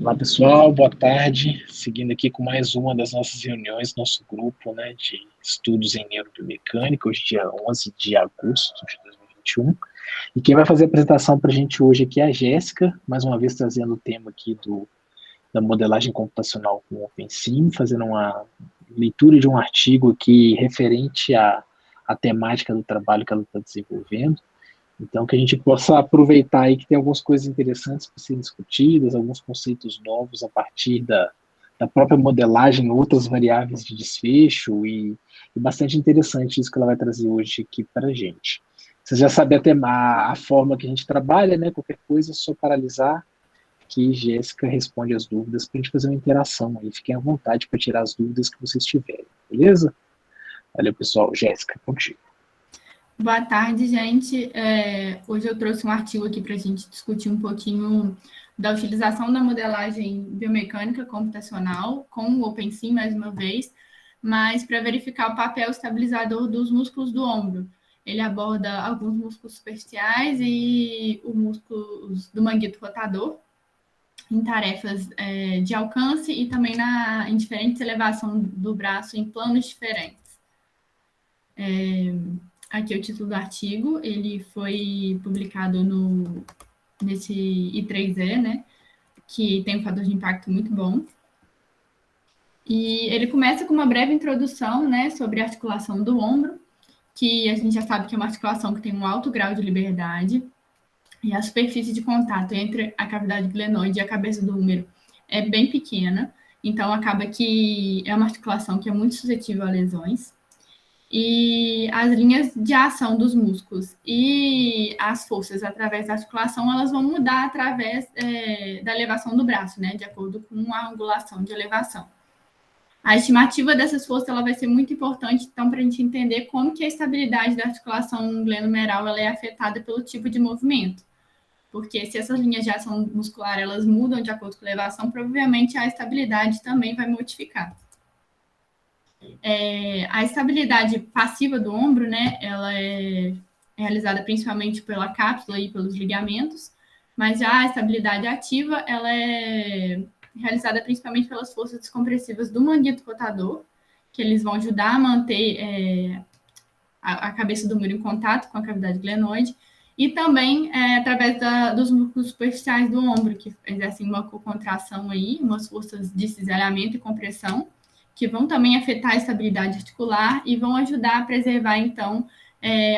Olá, pessoal, boa tarde. Seguindo aqui com mais uma das nossas reuniões, nosso grupo, né, de estudos em neurobiomecânica, hoje dia 11 de agosto de 2021. E quem vai fazer a apresentação para a gente hoje aqui é a Jéssica, mais uma vez trazendo o tema aqui da modelagem computacional com o OpenSim, fazendo uma leitura de um artigo aqui referente à temática do trabalho que ela está desenvolvendo. Então, que a gente possa aproveitar aí que tem algumas coisas interessantes para serem discutidas, alguns conceitos novos a partir da própria modelagem, outras variáveis de desfecho, e bastante interessante isso que ela vai trazer hoje aqui para a gente. Vocês já sabem até a forma que a gente trabalha, né? Qualquer coisa é só paralisar, que Jéssica responde as dúvidas para a gente fazer uma interação aí. Fiquem à vontade para tirar as dúvidas que vocês tiverem, beleza? Valeu, pessoal. Jéssica, contigo. Boa tarde, gente. Hoje eu trouxe um artigo aqui para a gente discutir um pouquinho da utilização da modelagem biomecânica computacional com o OpenSim, mais uma vez, mas para verificar o papel estabilizador dos músculos do ombro. Ele aborda alguns músculos superficiais e os músculos do manguito rotador em tarefas de alcance e também em diferentes elevações do braço em planos diferentes. Aqui é o título do artigo, ele foi publicado nesse I3E, né, que tem um fator de impacto muito bom. E ele começa com uma breve introdução, né, sobre a articulação do ombro, que a gente já sabe que é uma articulação que tem um alto grau de liberdade, e a superfície de contato entre a cavidade glenoide e a cabeça do húmero é bem pequena, então acaba que é uma articulação que é muito suscetível a lesões. E as linhas de ação dos músculos e as forças através da articulação, elas vão mudar através da elevação do braço, né, de acordo com a angulação de elevação. A estimativa dessas forças ela vai ser muito importante, então, para a gente entender como que a estabilidade da articulação glenomeral ela é afetada pelo tipo de movimento. Porque se essas linhas de ação muscular elas mudam de acordo com a elevação, provavelmente a estabilidade também vai modificar. A estabilidade passiva do ombro, né, ela é realizada principalmente pela cápsula e pelos ligamentos, mas já a estabilidade ativa, ela é realizada principalmente pelas forças descompressivas do manguito rotador, que eles vão ajudar a manter a cabeça do húmero em contato com a cavidade glenoide, e também através dos músculos superficiais do ombro, que exercem uma contração aí, umas forças de cisalhamento e compressão, que vão também afetar a estabilidade articular e vão ajudar a preservar, então,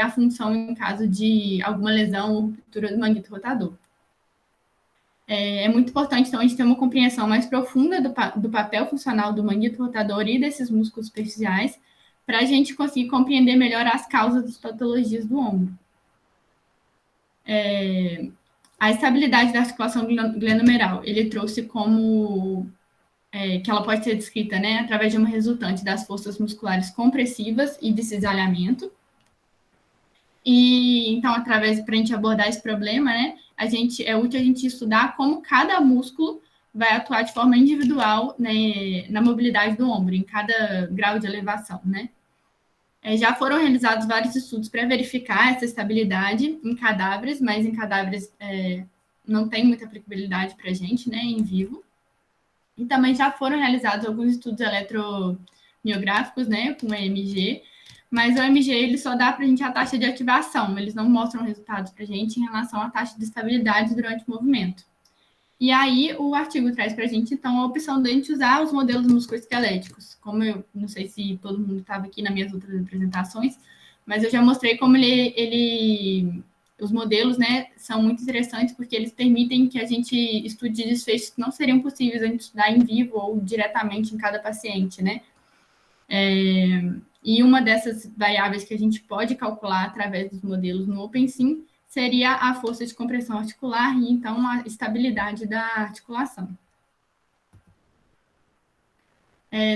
a função em caso de alguma lesão ou ruptura do manguito rotador. É muito importante, então, a gente ter uma compreensão mais profunda do papel funcional do manguito rotador e desses músculos superficiais, para a gente conseguir compreender melhor as causas das patologias do ombro. A estabilidade da articulação glenomeral, ele trouxe como que ela pode ser descrita, né, através de uma resultante das forças musculares compressivas e de cisalhamento. E, então, para a gente abordar esse problema, né, é útil a gente estudar como cada músculo vai atuar de forma individual, né, na mobilidade do ombro, em cada grau de elevação, né. Já foram realizados vários estudos para verificar essa estabilidade em cadáveres, mas em cadáveres não tem muita aplicabilidade para a gente, né, em vivo. E também já foram realizados alguns estudos eletromiográficos, né, com o EMG, mas o EMG ele só dá para a gente a taxa de ativação, eles não mostram resultados para a gente em relação à taxa de estabilidade durante o movimento. E aí o artigo traz para a gente, então, a opção de a gente usar os modelos musculoesqueléticos. Como eu não sei se todo mundo estava aqui nas minhas outras apresentações, mas eu já mostrei como os modelos, né, são muito interessantes porque eles permitem que a gente estude desfechos que não seriam possíveis a gente estudar em vivo ou diretamente em cada paciente, né? E uma dessas variáveis que a gente pode calcular através dos modelos no OpenSim seria a força de compressão articular e, então, a estabilidade da articulação.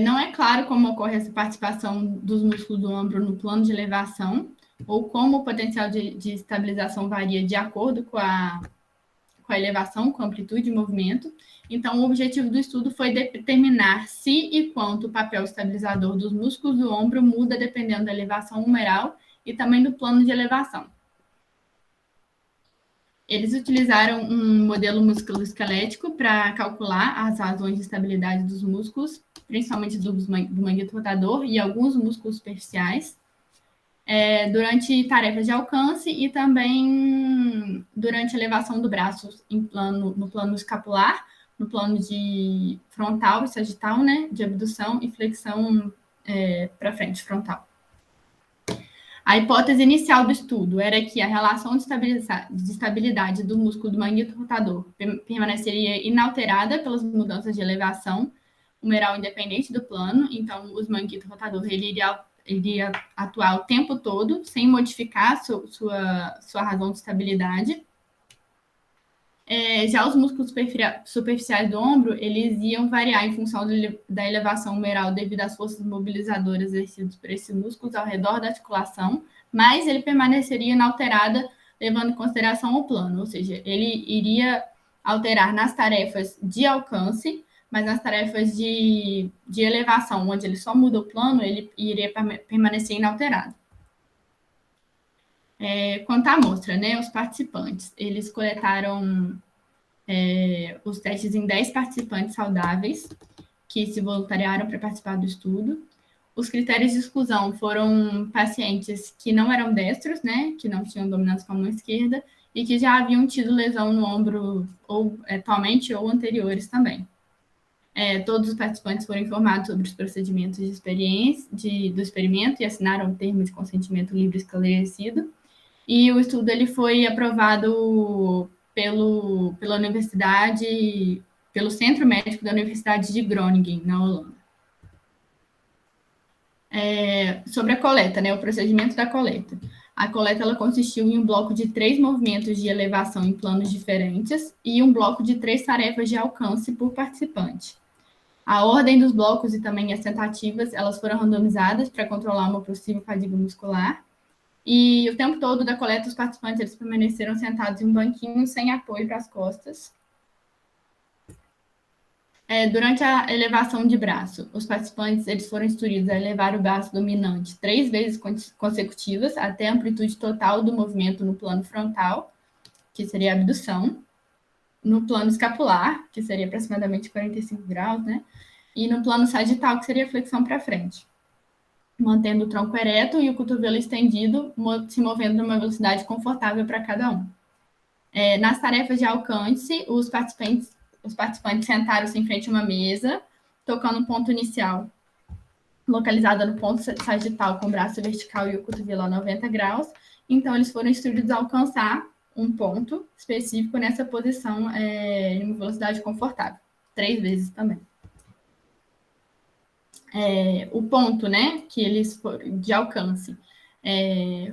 Não é claro como ocorre essa participação dos músculos do ombro no plano de elevação, ou como o potencial de estabilização varia de acordo com a elevação, com a amplitude de movimento. Então, o objetivo do estudo foi determinar se e quanto o papel estabilizador dos músculos do ombro muda dependendo da elevação humeral e também do plano de elevação. Eles utilizaram um modelo musculoesquelético para calcular as razões de estabilidade dos músculos, principalmente do manguito rotador e alguns músculos superficiais, durante tarefas de alcance e também durante a elevação do braço no plano escapular, no plano de frontal e sagital, né, de abdução e flexão para frente, frontal. A hipótese inicial do estudo era que a relação de estabilidade do músculo do manguito rotador permaneceria inalterada pelas mudanças de elevação humeral independente do plano, então o manguito rotador ele iria atuar o tempo todo, sem modificar sua razão de estabilidade. Já os músculos superficiais do ombro, eles iam variar em função da elevação humeral devido às forças mobilizadoras exercidas por esses músculos ao redor da articulação, mas ele permaneceria inalterada, levando em consideração o plano, ou seja, ele iria alterar nas tarefas de alcance, mas nas tarefas de elevação, onde ele só muda o plano, ele iria permanecer inalterado. Quanto à amostra, né, os participantes, eles coletaram os testes em 10 participantes saudáveis que se voluntariaram para participar do estudo. Os critérios de exclusão foram pacientes que não eram destros, né, que não tinham dominância com a mão esquerda e que já haviam tido lesão no ombro ou atualmente ou anteriores também. Todos os participantes foram informados sobre os procedimentos do experimento e assinaram o termo de consentimento livre esclarecido. E o estudo ele foi aprovado pela universidade, pelo Centro Médico da Universidade de Groningen, na Holanda. Sobre a coleta, né, o procedimento da coleta. A coleta ela consistiu em um bloco de 3 movimentos de elevação em planos diferentes e um bloco de 3 tarefas de alcance por participante. A ordem dos blocos e também as tentativas, elas foram randomizadas para controlar uma possível fadiga muscular. E o tempo todo da coleta, os participantes eles permaneceram sentados em um banquinho sem apoio para as costas. Durante a elevação de braço, os participantes eles foram instruídos a elevar o braço dominante 3 vezes consecutivas até a amplitude total do movimento no plano frontal, que seria a abdução, no plano escapular, que seria aproximadamente 45 graus, né? E no plano sagital, que seria a flexão para frente, mantendo o tronco ereto e o cotovelo estendido, se movendo numa velocidade confortável para cada um. Nas tarefas de alcance, os participantes sentaram-se em frente a uma mesa, tocando um ponto inicial, localizado no ponto sagital, com o braço vertical e o cotovelo a 90 graus. Então, eles foram instruídos a alcançar um ponto específico nessa posição em uma velocidade confortável, 3 vezes também. O ponto, né, que eles de alcance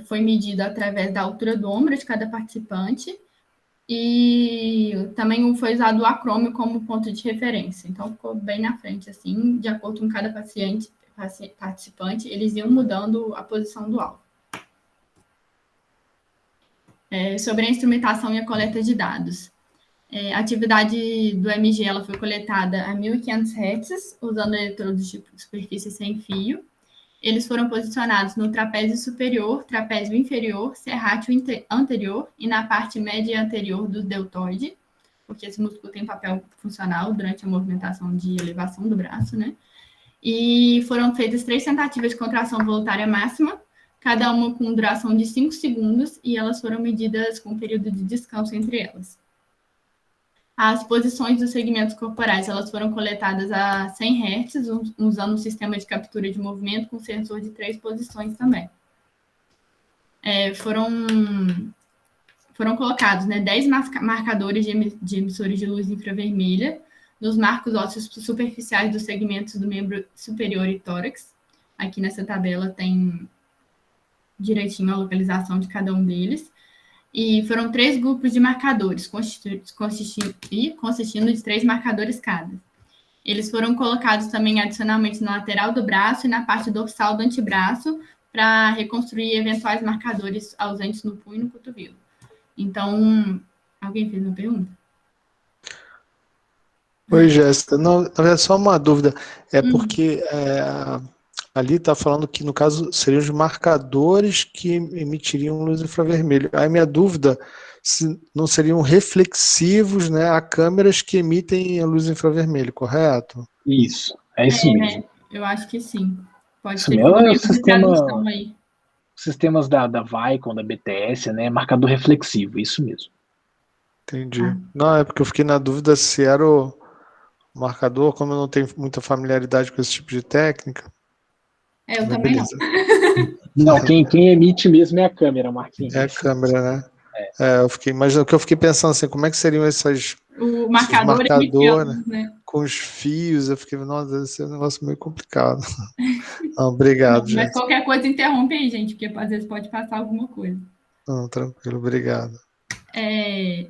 foi medido através da altura do ombro de cada participante e também foi usado o acrômio como ponto de referência. Então, ficou bem na frente, assim, de acordo com cada participante, eles iam mudando a posição do alvo. Sobre a instrumentação e a coleta de dados. A atividade do MG ela foi coletada a 1.500 Hz, usando eletrodos de superfície sem fio. Eles foram posicionados no trapézio superior, trapézio inferior, serrátil anterior e na parte média anterior do deltoide, porque esse músculo tem papel funcional durante a movimentação de elevação do braço, né? E foram feitas 3 tentativas de contração voluntária máxima, cada uma com duração de 5 segundos, e elas foram medidas com um período de descanso entre elas. As posições dos segmentos corporais elas foram coletadas a 100 Hz, usando um sistema de captura de movimento com sensor de 3 posições também. Foram colocados 10 marcadores de emissores de luz infravermelha nos marcos ósseos superficiais dos segmentos do membro superior e tórax. Aqui nessa tabela tem direitinho a localização de cada um deles. E foram 3 grupos de marcadores, consistindo de 3 marcadores cada. Eles foram colocados também adicionalmente na lateral do braço e na parte dorsal do antebraço para reconstruir eventuais marcadores ausentes no punho e no cotovelo. Então, alguém fez uma pergunta? Oi, Jéssica. Na verdade, só uma dúvida. Porque ali está falando que, no caso, seriam os marcadores que emitiriam luz infravermelho. Aí minha dúvida, se não seriam reflexivos, né, a câmeras que emitem a luz infravermelho, correto? Isso, é isso mesmo. Eu acho que sim. Pode Isso ser que mesmo um é o erro de tradução aí. sistemas da Vicon, da BTS, né? Marcador reflexivo, isso mesmo. Entendi. Não, é porque eu fiquei na dúvida se era o marcador, como eu não tenho muita familiaridade com esse tipo de técnica. Eu Mas também beleza. Não, quem emite mesmo é a câmera, Marquinhos. É a câmera, né? Eu fiquei, mas o que eu fiquei pensando assim, como é que seriam esses marcadores, né? Com os fios? Eu fiquei, nossa, esse é um negócio meio complicado. Não, obrigado, mas gente. qualquer coisa interrompe aí, gente, porque às vezes pode passar alguma coisa. Não, tranquilo, obrigado.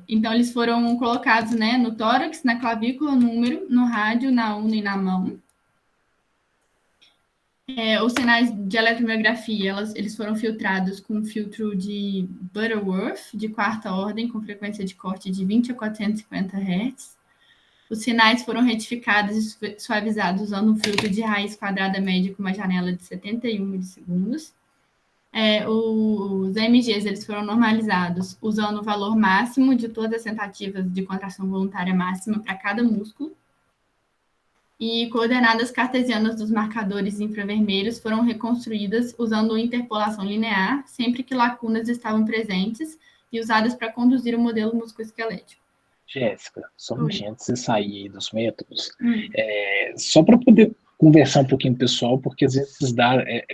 Então, eles foram colocados, né, no tórax, na clavícula, no úmero, no rádio, na urna e na mão. Os sinais de eletromiografia, eles foram filtrados com um filtro de Butterworth, de quarta ordem, com frequência de corte de 20 a 450 Hz. Os sinais foram retificados e suavizados usando um filtro de raiz quadrada média com uma janela de 71 milissegundos. Os MGs eles foram normalizados usando o valor máximo de todas as tentativas de contração voluntária máxima para cada músculo. E coordenadas cartesianas dos marcadores infravermelhos foram reconstruídas usando interpolação linear, sempre que lacunas estavam presentes e usadas para conduzir o modelo musculoesquelético. Jéssica, só um minutinho antes de você sair aí dos métodos, só para poder conversar um pouquinho pessoal, porque às vezes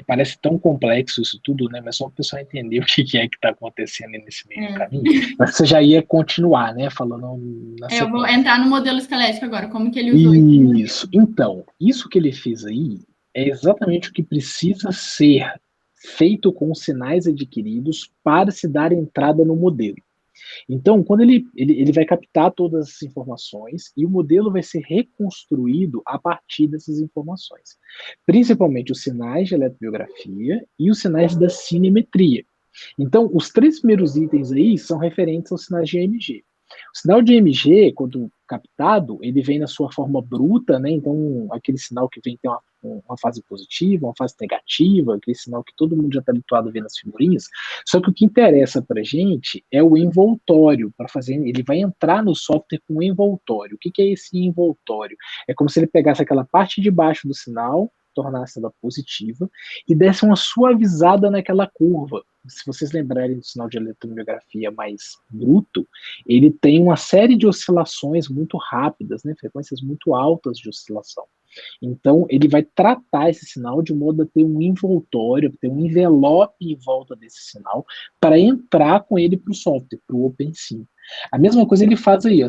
parece tão complexo isso tudo, né? Mas só para o pessoal entender o que é que está acontecendo nesse meio do caminho. Mas você já ia continuar, né? Falando na sequência. Eu vou entrar no modelo esquelético agora, como que ele usou isso. Então, isso que ele fez aí é exatamente o que precisa ser feito com os sinais adquiridos para se dar entrada no modelo. Então, quando ele vai captar todas as informações e o modelo vai ser reconstruído a partir dessas informações, principalmente os sinais de eletromiografia e os sinais da cinemetria. Então, os 3 primeiros itens aí são referentes aos sinais de EMG. O sinal de EMG, quando captado, ele vem na sua forma bruta, né? Então, aquele sinal que vem ter uma fase positiva, uma fase negativa, aquele sinal que todo mundo já está habituado a ver nas figurinhas. Só que o que interessa para a gente é o envoltório. Para fazer, ele vai entrar no software com envoltório. O que é esse envoltório? É como se ele pegasse aquela parte de baixo do sinal, tornasse ela positiva e desse uma suavizada naquela curva. Se vocês lembrarem do sinal de eletromiografia mais bruto, ele tem uma série de oscilações muito rápidas, né, frequências muito altas de oscilação. Então, ele vai tratar esse sinal de modo a ter um envoltório, ter um envelope em volta desse sinal, para entrar com ele para o software, para o OpenSim. A mesma coisa ele faz aí,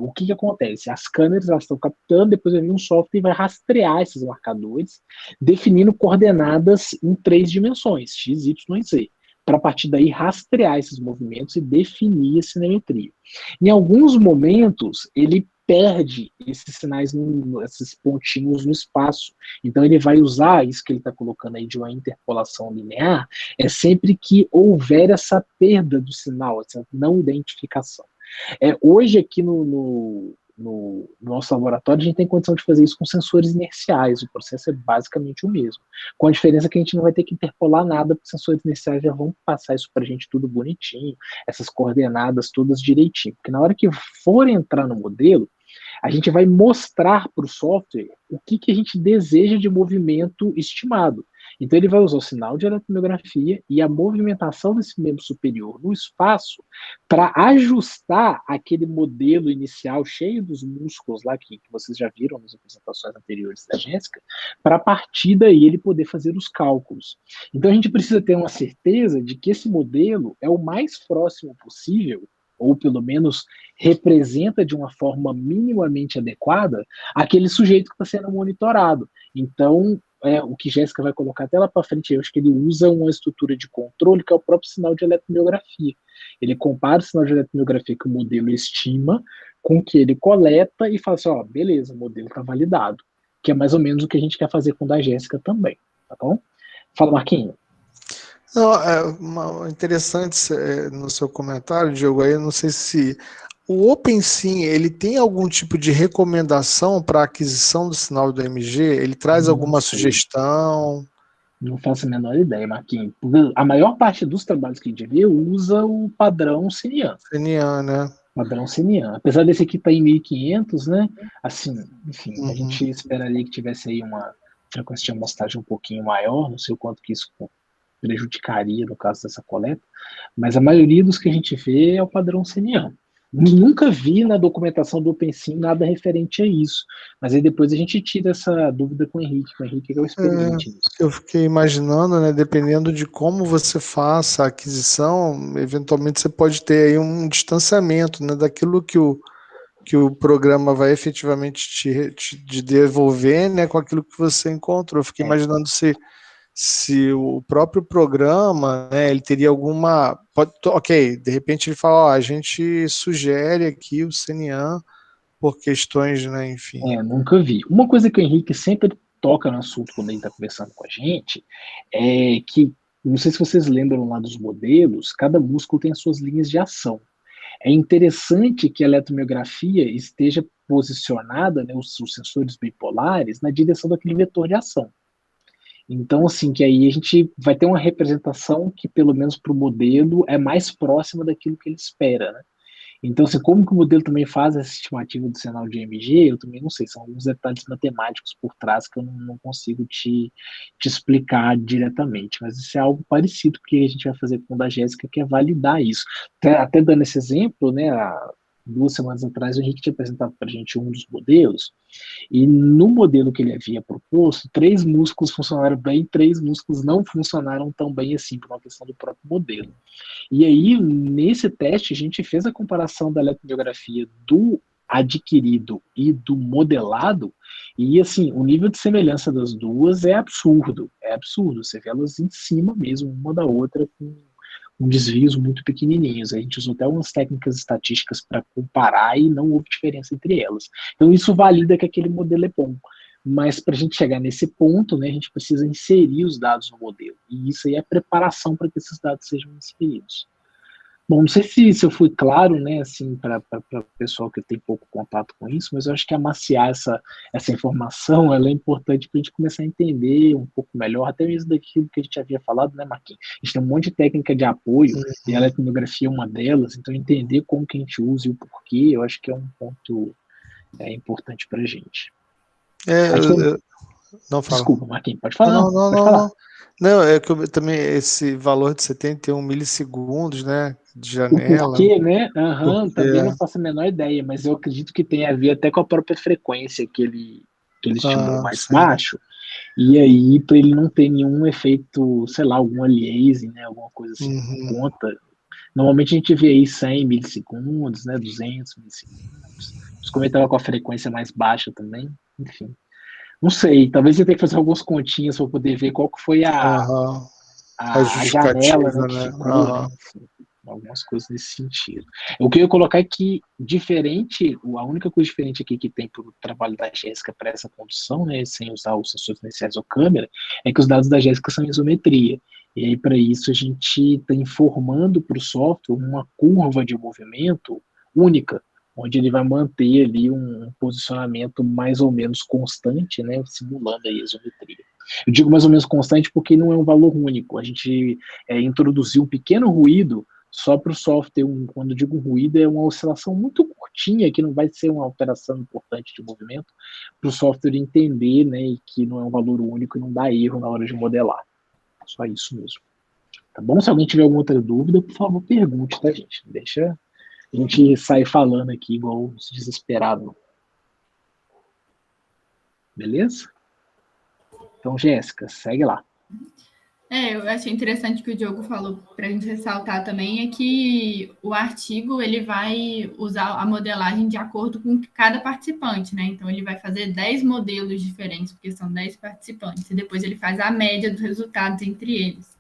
o que acontece? As câmeras elas estão captando, depois vai vir um software e vai rastrear esses marcadores, definindo coordenadas em 3 dimensões, x, y e z, para a partir daí rastrear esses movimentos e definir a cinemetria. Em alguns momentos, ele perde esses sinais, esses pontinhos no espaço. Então ele vai usar isso que ele está colocando aí de uma interpolação linear, sempre que houver essa perda do sinal, essa não identificação. Hoje aqui no nosso laboratório, a gente tem condição de fazer isso com sensores inerciais, o processo é basicamente o mesmo, com a diferença que a gente não vai ter que interpolar nada, porque os sensores inerciais já vão passar isso para a gente tudo bonitinho, essas coordenadas todas direitinho, porque na hora que for entrar no modelo, a gente vai mostrar para o software o que a gente deseja de movimento estimado. Então ele vai usar o sinal de eletromiografia e a movimentação desse membro superior no espaço para ajustar aquele modelo inicial cheio dos músculos lá que vocês já viram nas apresentações anteriores da Jéssica, para a partir daí ele poder fazer os cálculos. Então a gente precisa ter uma certeza de que esse modelo é o mais próximo possível, ou pelo menos representa de uma forma minimamente adequada aquele sujeito que está sendo monitorado. Então, o que Jéssica vai colocar até lá para frente, eu acho que ele usa uma estrutura de controle que é o próprio sinal de eletromiografia. Ele compara o sinal de eletromiografia que o modelo estima com o que ele coleta e fala assim, ó, beleza, o modelo está validado, que é mais ou menos o que a gente quer fazer com o da Jéssica também, tá bom? Fala, Marquinhos. Não, interessante no seu comentário, Diogo, aí eu não sei se O OpenSim, ele tem algum tipo de recomendação para aquisição do sinal do MG? Ele traz Não alguma sei. sugestão? Não faço a menor ideia, Marquinhos. Porque a maior parte dos trabalhos que a gente vê usa o padrão Sinian. CNA, né? Padrão Sinian. Apesar desse aqui estar em 1500, né? Assim, enfim, a Uhum. gente esperaria que tivesse aí uma frequência de amostagem um pouquinho maior, não sei o quanto que isso prejudicaria no caso dessa coleta, mas a maioria dos que a gente vê é o padrão Sinian. Nunca vi na documentação do OpenSim nada referente a isso, mas aí depois a gente tira essa dúvida com o Henrique é o experiente nisso. Eu fiquei imaginando, né, dependendo de como você faça a aquisição, eventualmente você pode ter aí um distanciamento, né, daquilo que o programa vai efetivamente te devolver, né, com aquilo que você encontrou. Eu fiquei imaginando se o próprio programa, né, ele teria alguma... ok, de repente ele fala, ó, a gente sugere aqui o CNA por questões, né, enfim. Nunca vi. Uma coisa que o Henrique sempre toca no assunto quando ele está conversando com a gente é que, não sei se vocês lembram lá dos modelos, cada músculo tem as suas linhas de ação. É interessante que a eletromiografia esteja posicionada, né, os sensores bipolares, na direção daquele vetor de ação. Então, assim, que aí a gente vai ter uma representação que, pelo menos para o modelo, é mais próxima daquilo que ele espera, né? Então, assim, como que o modelo também faz essa estimativa do sinal de EMG, eu também não sei, são alguns detalhes matemáticos por trás que eu não consigo te explicar diretamente, mas isso é algo parecido que a gente vai fazer com o da Jéssica, que é validar isso. Até dando esse exemplo, né, há 2 semanas atrás, o Henrique tinha apresentado para a gente um dos modelos, e no modelo que ele havia proposto, 3 músculos funcionaram bem, 3 músculos não funcionaram tão bem assim, por uma questão do próprio modelo. E aí, nesse teste, a gente fez a comparação da eletromiografia do adquirido e do modelado, e assim, o nível de semelhança das duas é absurdo, você vê elas em cima mesmo, uma da outra, com desvios muito pequenininhos. A gente usou até umas técnicas estatísticas para comparar e não houve diferença entre elas. Então, isso valida que aquele modelo é bom. Mas para a gente chegar nesse ponto, né, a gente precisa inserir os dados no modelo. E isso aí é preparação para que esses dados sejam inseridos. Bom, não sei se eu fui claro, né, assim, para o pessoal que tem pouco contato com isso, mas eu acho que amaciar essa informação, ela é importante para a gente começar a entender um pouco melhor, até mesmo daquilo que a gente havia falado, né, Marquinhos? A gente tem um monte de técnica de apoio, e a eletromiografia é uma delas, então entender como que a gente usa e o porquê, eu acho que é um ponto importante para a gente. Não fala. Desculpa, Marquinhos, pode falar. Não. Não, é que eu também esse valor de 71 milissegundos, né, de janela. O porquê, né? Também não faço a menor ideia, mas eu acredito que tem a ver até com a própria frequência que ele estimula mais sim. baixo, e aí para ele não ter nenhum efeito, sei lá, algum aliasing, né, alguma coisa assim, por conta. Normalmente a gente vê aí 100 milissegundos, né, 200 milissegundos. Como ele estava com a frequência mais baixa também, enfim. Não sei, talvez eu tenha que fazer algumas continhas para poder ver qual que foi a janela, né, que ficou, né, enfim, algumas coisas nesse sentido. O que eu ia colocar é que, a única coisa diferente aqui que tem para o trabalho da Jéssica para essa condução, né, sem usar os sensores iniciais ou câmera, é que os dados da Jéssica são em isometria. E aí, para isso, a gente está informando para o software uma curva de movimento única, onde ele vai manter ali um posicionamento mais ou menos constante, né, simulando aí a isometria. Eu digo mais ou menos constante porque não é um valor único. A gente introduziu um pequeno ruído só para o software. Quando eu digo ruído, é uma oscilação muito curtinha, que não vai ser uma alteração importante de movimento, para o software entender, né, que não é um valor único e não dá erro na hora de modelar. Só isso mesmo. Tá bom? Se alguém tiver alguma outra dúvida, por favor, pergunte, tá, gente? Deixa a gente sair falando aqui igual os desesperados. Beleza? Então, Jéssica, segue lá. Eu achei interessante que o Diogo falou para a gente ressaltar também é que o artigo ele vai usar a modelagem de acordo com cada participante, né? Então ele vai fazer 10 modelos diferentes, porque são 10 participantes, e depois ele faz a média dos resultados entre eles.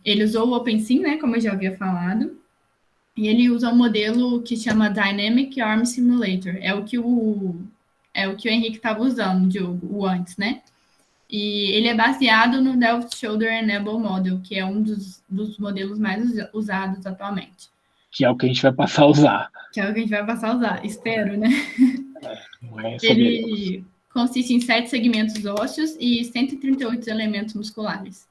Ele usou o OpenSim, né? Como eu já havia falado, e ele usa um modelo que chama Dynamic Arm Simulator. É o que o Henrique estava usando, Diogo, o antes, né? E ele é baseado no Delft Shoulder Enable Model, que é um dos modelos mais usados atualmente. Que é o que a gente vai passar a usar. Que é o que a gente vai passar a usar, espero, né? Mas Ele consiste em 7 segmentos ósseos e 138 elementos musculares.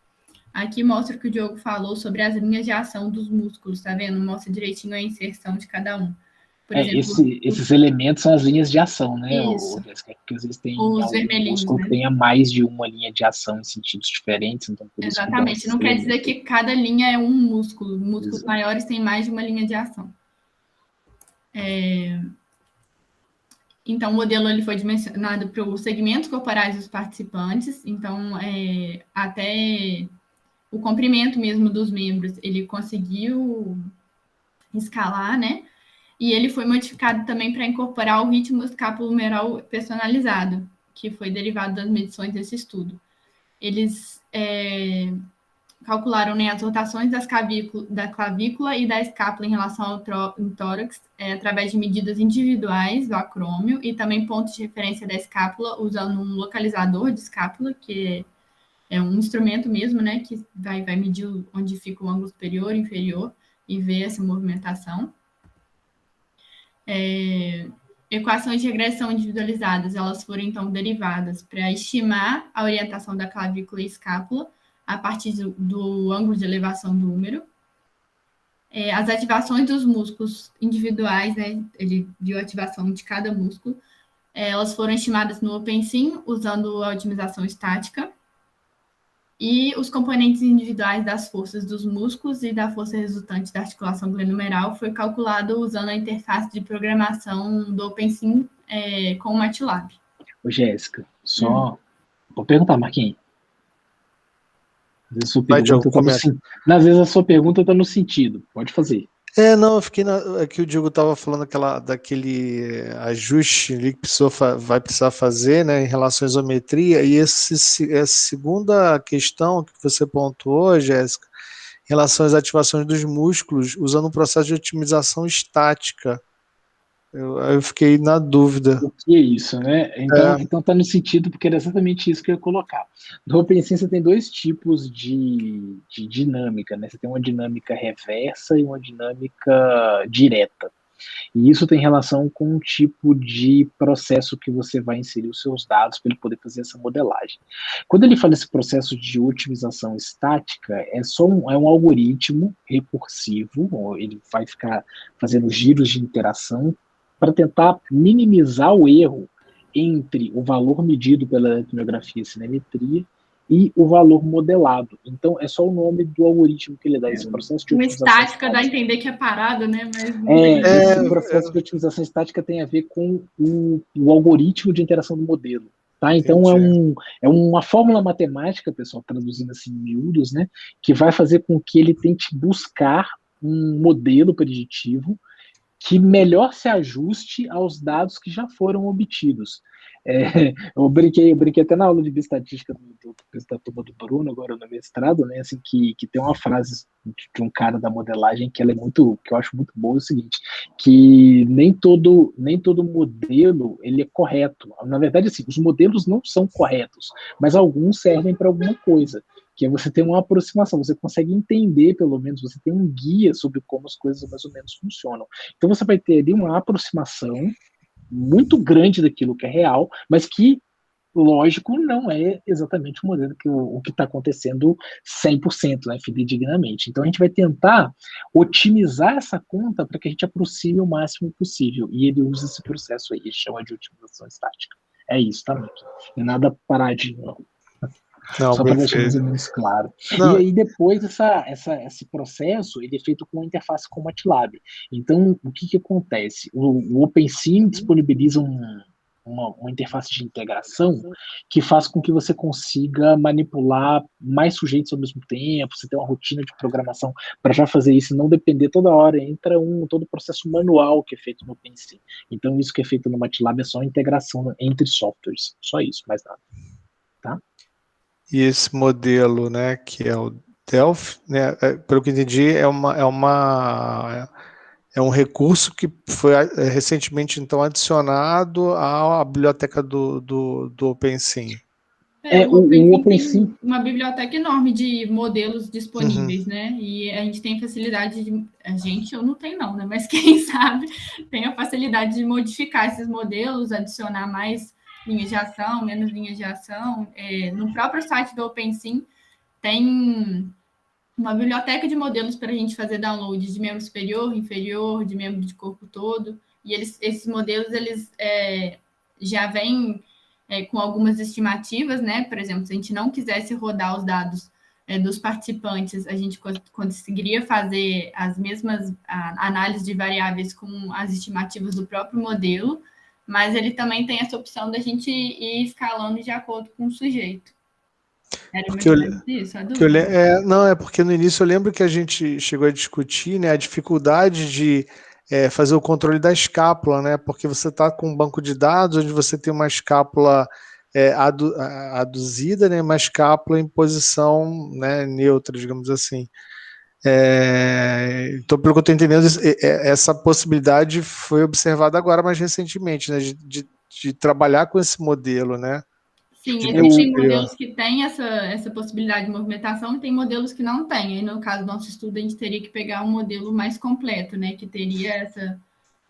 Aqui mostra o que o Diogo falou sobre as linhas de ação dos músculos, tá vendo? Mostra direitinho a inserção de cada um. Por exemplo, esses elementos são as linhas de ação, né? Isso. Porque às vezes tem Os algum vermelhinhos, músculo né? que tenha mais de uma linha de ação em sentidos diferentes, então por isso que dão Exatamente. esses Não quer elementos. dizer que cada linha é um músculo. Músculos Exato. maiores têm mais de uma linha de ação. Então, o modelo ele foi dimensionado para os segmentos corporais dos participantes. Então, até o comprimento mesmo dos membros, ele conseguiu escalar, né? E ele foi modificado também para incorporar o ritmo escapulohumeral personalizado, que foi derivado das medições desse estudo. Eles calcularam, né, as rotações da clavícula e da escápula em relação ao tórax, através de medidas individuais do acrômio e também pontos de referência da escápula, usando um localizador de escápula, que é um instrumento mesmo, né, que vai medir onde fica o ângulo superior e inferior e ver essa movimentação. Equações de regressão individualizadas, elas foram, então, derivadas para estimar a orientação da clavícula e escápula a partir do ângulo de elevação do húmero. As ativações dos músculos individuais, né, ele viu a ativação de cada músculo, elas foram estimadas no OpenSim, usando a otimização estática, e os componentes individuais das forças dos músculos e da força resultante da articulação glenohumeral foi calculado usando a interface de programação do OpenSim com o MATLAB. Ô, Jéssica, só vou perguntar, Marquinhos. Às vezes a sua pergunta está no sentido. Pode fazer. Não, eu fiquei aqui o Diogo estava falando daquele ajuste ali que vai precisar fazer, né, em relação à isometria, e essa segunda questão que você pontuou, Jéssica, em relação às ativações dos músculos, usando um processo de otimização estática. Eu fiquei na dúvida. O que é isso, né? Então tá no sentido, porque era exatamente isso que eu ia colocar. No OpenSim você tem dois tipos de dinâmica, né? Você tem uma dinâmica reversa e uma dinâmica direta. E isso tem relação com o tipo de processo que você vai inserir os seus dados para ele poder fazer essa modelagem. Quando ele fala esse processo de otimização estática, é um algoritmo recursivo, ele vai ficar fazendo giros de interação para tentar minimizar o erro entre o valor medido pela eletromiografia e cinemetria e o valor modelado. Então, é só o nome do algoritmo que ele dá, esse processo de otimização estática. Dá a entender que é parada, né? Mas esse processo de otimização estática tem a ver com o algoritmo de interação do modelo. Tá? Então, é uma fórmula matemática, pessoal, traduzindo assim em miúdos, né, que vai fazer com que ele tente buscar um modelo preditivo que melhor se ajuste aos dados que já foram obtidos. Eu brinquei até na aula de bioestatística da turma do Bruno, agora no mestrado, né, assim, que tem uma frase de um cara da modelagem que eu acho muito boa, é o seguinte, que nem todo modelo ele é correto. Na verdade, assim, os modelos não são corretos, mas alguns servem para alguma coisa, que é você ter uma aproximação, você consegue entender, pelo menos, você tem um guia sobre como as coisas mais ou menos funcionam. Então você vai ter ali uma aproximação muito grande daquilo que é real, mas que, lógico, não é exatamente o modelo o que está acontecendo 100%, né, fidedignamente. Então a gente vai tentar otimizar essa conta para que a gente aproxime o máximo possível, e ele usa esse processo aí, chama de otimização estática. É isso, tá, Mike? Não é nada paradinho, não. Só para deixar mais ou menos claro. Não. E aí depois esse processo ele é feito com uma interface com o MATLAB. Então o que acontece? O OpenSim disponibiliza uma interface de integração que faz com que você consiga manipular mais sujeitos ao mesmo tempo, você tem uma rotina de programação para já fazer isso e não depender toda hora, entra todo o processo manual que é feito no OpenSim. Então isso que é feito no MATLAB é só a integração entre softwares, só isso, mais nada. Tá? E esse modelo, né, que é o Delphi, né, pelo que entendi, é um recurso que foi recentemente então adicionado à biblioteca do OpenSim. O o OpenSim OpenSim, tem uma biblioteca enorme de modelos Uhum. disponíveis, né? E a gente tem facilidade de. A gente, eu não tenho, não, né? Mas quem sabe tem a facilidade de modificar esses modelos, adicionar mais linhas de ação, menos linhas de ação. No próprio site do OpenSim tem uma biblioteca de modelos para a gente fazer download de membro superior, inferior, de membro de corpo todo. E esses modelos, eles já vêm com algumas estimativas, né? Por exemplo, se a gente não quisesse rodar os dados dos participantes, a gente conseguiria fazer as mesmas análises de variáveis com as estimativas do próprio modelo, mas ele também tem essa opção da gente ir escalando de acordo com o sujeito. Era mais Porque ou menos isso, a dúvida. não, é porque no início eu lembro que a gente chegou a discutir, né, a dificuldade de fazer o controle da escápula, né? Porque você está com um banco de dados onde você tem uma escápula aduzida, né, uma escápula em posição, né, neutra, digamos assim. Então, pelo que eu estou entendendo, essa possibilidade foi observada agora mais recentemente, né, de trabalhar com esse modelo, né? Sim, De membro existem superior. modelos que têm essa possibilidade de movimentação e tem modelos que não têm. Aí, no caso do nosso estudo, a gente teria que pegar um modelo mais completo, né? Que teria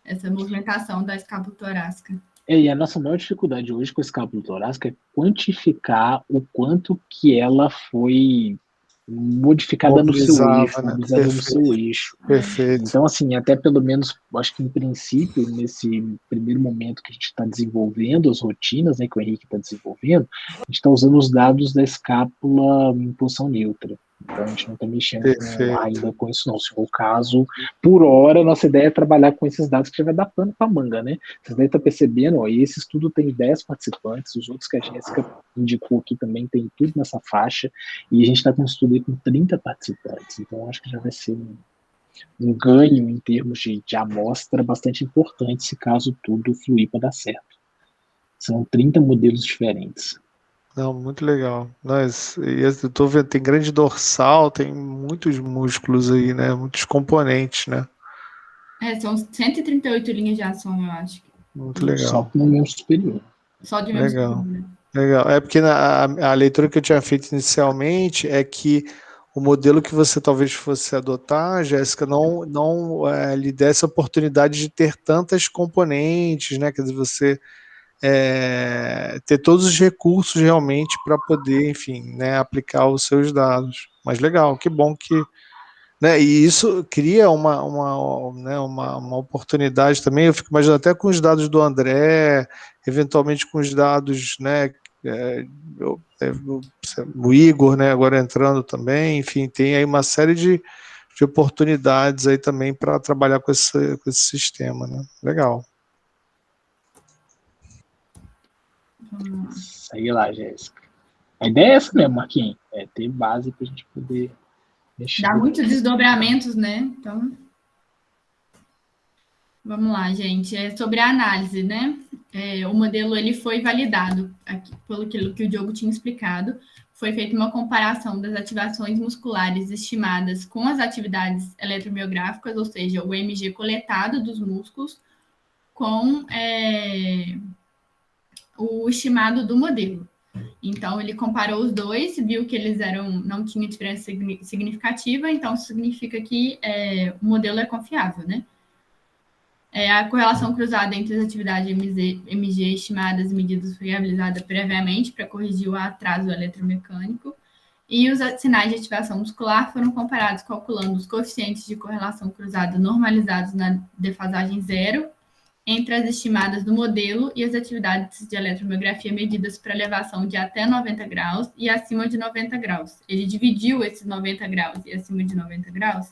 essa movimentação da escápula torácica. e a nossa maior dificuldade hoje com a escápula torácica é quantificar o quanto que ela foi modificada no seu eixo, Mobilizava, né? mobilizada no seu Perfeito, eixo. perfeito. Então, assim, até pelo menos, acho que em princípio, nesse primeiro momento que a gente está desenvolvendo as rotinas, né, que o Henrique está desenvolvendo, a gente está usando os dados da escápula em posição neutra. Então, a gente não está mexendo Perfeito. ainda com isso, não. Se for o caso, por hora, nossa ideia é trabalhar com esses dados que já vai dar pano para manga, né? Vocês devem estar percebendo, ó, esse estudo tem 10 participantes, os outros que a Jéssica indicou aqui também tem tudo nessa faixa, e a gente está com um estudo aí com 30 participantes. Então, acho que já vai ser um ganho em termos de amostra bastante importante se caso tudo fluir para dar certo. São 30 modelos diferentes. Não, muito legal. Eu tô vendo, tem grande dorsal, tem muitos músculos aí, né? Muitos componentes, né? São 138 linhas de ação, eu acho. Muito Só legal. no membro superior. Só de membro superior, Legal. né? Legal. É porque a leitura que eu tinha feito inicialmente é que o modelo que você talvez fosse adotar, Jéssica, não lhe desse a oportunidade de ter tantas componentes, né? Quer dizer, você ter todos os recursos realmente para poder, enfim, né, aplicar os seus dados. Mas legal, que bom que, né, e isso cria uma oportunidade também. Eu fico imaginando até com os dados do André, eventualmente com os dados, né, o Igor, né, agora entrando também, enfim, tem aí uma série de oportunidades aí também para trabalhar com esse sistema, né? Legal. Sei lá, Jéssica. A ideia é essa mesmo, Marquinhos. É ter base para a gente poder mexer. Dá muitos desdobramentos, né? Então, vamos lá, gente. Sobre a análise, né? O modelo ele foi validado, aqui, pelo que o Diogo tinha explicado. Foi feita uma comparação das ativações musculares estimadas com as atividades eletromiográficas, ou seja, o EMG coletado dos músculos, com o estimado do modelo. Então, ele comparou os dois, viu que eles não tinham diferença significativa, então isso significa que o modelo é confiável, né? A correlação cruzada entre as atividades MG estimadas e medidas foi realizada previamente para corrigir o atraso eletromecânico, e os sinais de ativação muscular foram comparados calculando os coeficientes de correlação cruzada normalizados na defasagem zero entre as estimadas do modelo e as atividades de eletromiografia medidas para elevação de até 90 graus e acima de 90 graus. Ele dividiu esses 90 graus e acima de 90 graus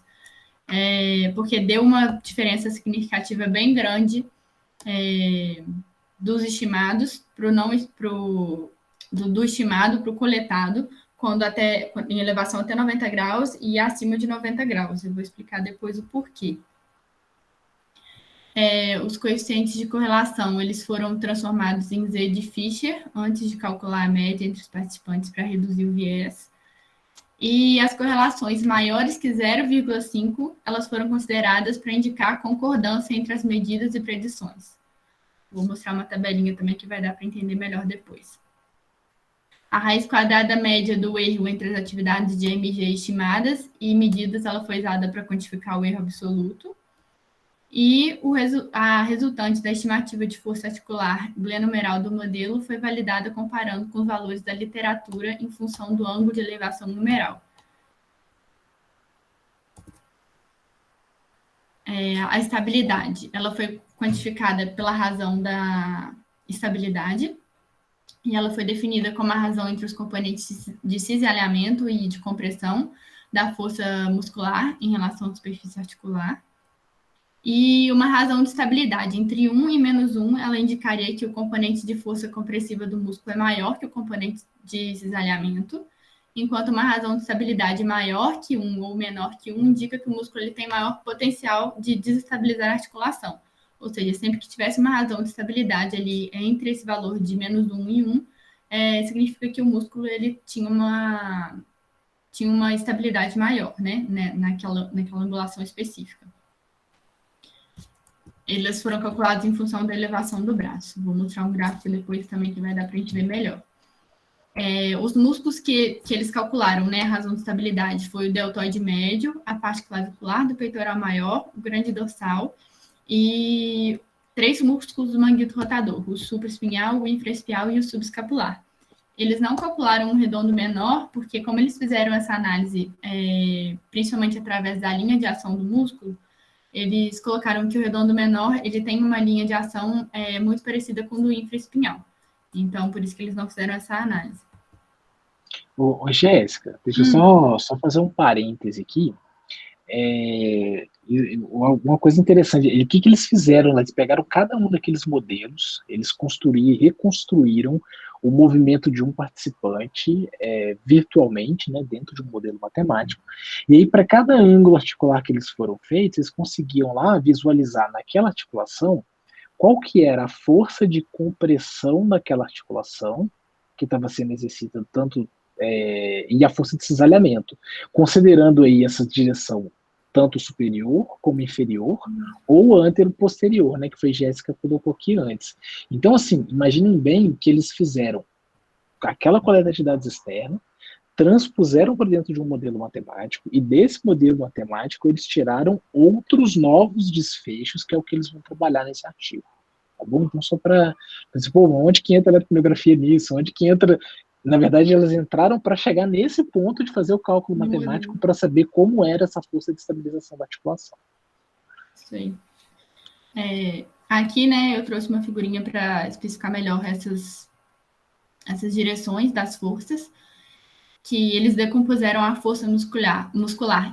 porque deu uma diferença significativa bem grande dos estimados do estimado para o coletado, em elevação até 90 graus e acima de 90 graus. Eu vou explicar depois o porquê. Os coeficientes de correlação eles foram transformados em Z de Fischer antes de calcular a média entre os participantes para reduzir o viés. E as correlações maiores que 0,5, elas foram consideradas para indicar concordância entre as medidas e predições. Vou mostrar uma tabelinha também que vai dar para entender melhor depois. A raiz quadrada média do erro entre as atividades de MG estimadas e medidas, ela foi usada para quantificar o erro absoluto. E a resultante da estimativa de força articular glenumeral do modelo foi validada comparando com os valores da literatura em função do ângulo de elevação numeral. A estabilidade, ela foi quantificada pela razão da estabilidade, e ela foi definida como a razão entre os componentes de cisalhamento e de compressão da força muscular em relação à superfície articular. E uma razão de estabilidade entre 1 e menos 1, ela indicaria que o componente de força compressiva do músculo é maior que o componente de cisalhamento, enquanto uma razão de estabilidade maior que 1 ou menor que 1 indica que o músculo ele tem maior potencial de desestabilizar a articulação. Ou seja, sempre que tivesse uma razão de estabilidade ali entre esse valor de menos 1 e 1, significa que o músculo ele tinha uma estabilidade maior, né, naquela angulação específica. Eles foram calculados em função da elevação do braço. Vou mostrar um gráfico depois também que vai dar para a gente ver melhor. Os músculos que eles calcularam, né, a razão de estabilidade foi o deltoide médio, a parte clavicular do peitoral maior, o grande dorsal e 3 músculos do manguito rotador, o supraespinhal, o infraespinhal e o subescapular. Eles não calcularam um redondo menor, porque como eles fizeram essa análise, principalmente através da linha de ação do músculo, eles colocaram que o redondo menor ele tem uma linha de ação muito parecida com o do infraespinhal. Então, por isso que eles não fizeram essa análise. Ô, Jéssica, deixa eu só fazer um parêntese aqui. Uma coisa interessante, o que eles fizeram? Eles pegaram cada um daqueles modelos, eles construíram e reconstruíram o movimento de um participante virtualmente, né, dentro de um modelo matemático, e aí para cada ângulo articular que eles foram feitos, eles conseguiam lá visualizar naquela articulação qual que era a força de compressão daquela articulação que estava sendo exercida tanto e a força de cisalhamento, considerando aí essa direção tanto superior como inferior, ou antero-posterior, né, que foi Jéssica colocou aqui antes. Então, assim, imaginem bem que eles fizeram aquela coleta de dados externa, transpuseram para dentro de um modelo matemático, e desse modelo matemático eles tiraram outros novos desfechos, que é o que eles vão trabalhar nesse artigo. Tá bom? Então, só para pensar, onde que entra a leptografia nisso? Onde que entra... Na verdade, elas entraram para chegar nesse ponto de fazer o cálculo matemático para saber como era essa força de estabilização da articulação. Sim. Aqui, né, eu trouxe uma figurinha para especificar melhor essas direções das forças, que eles decompuseram a força muscular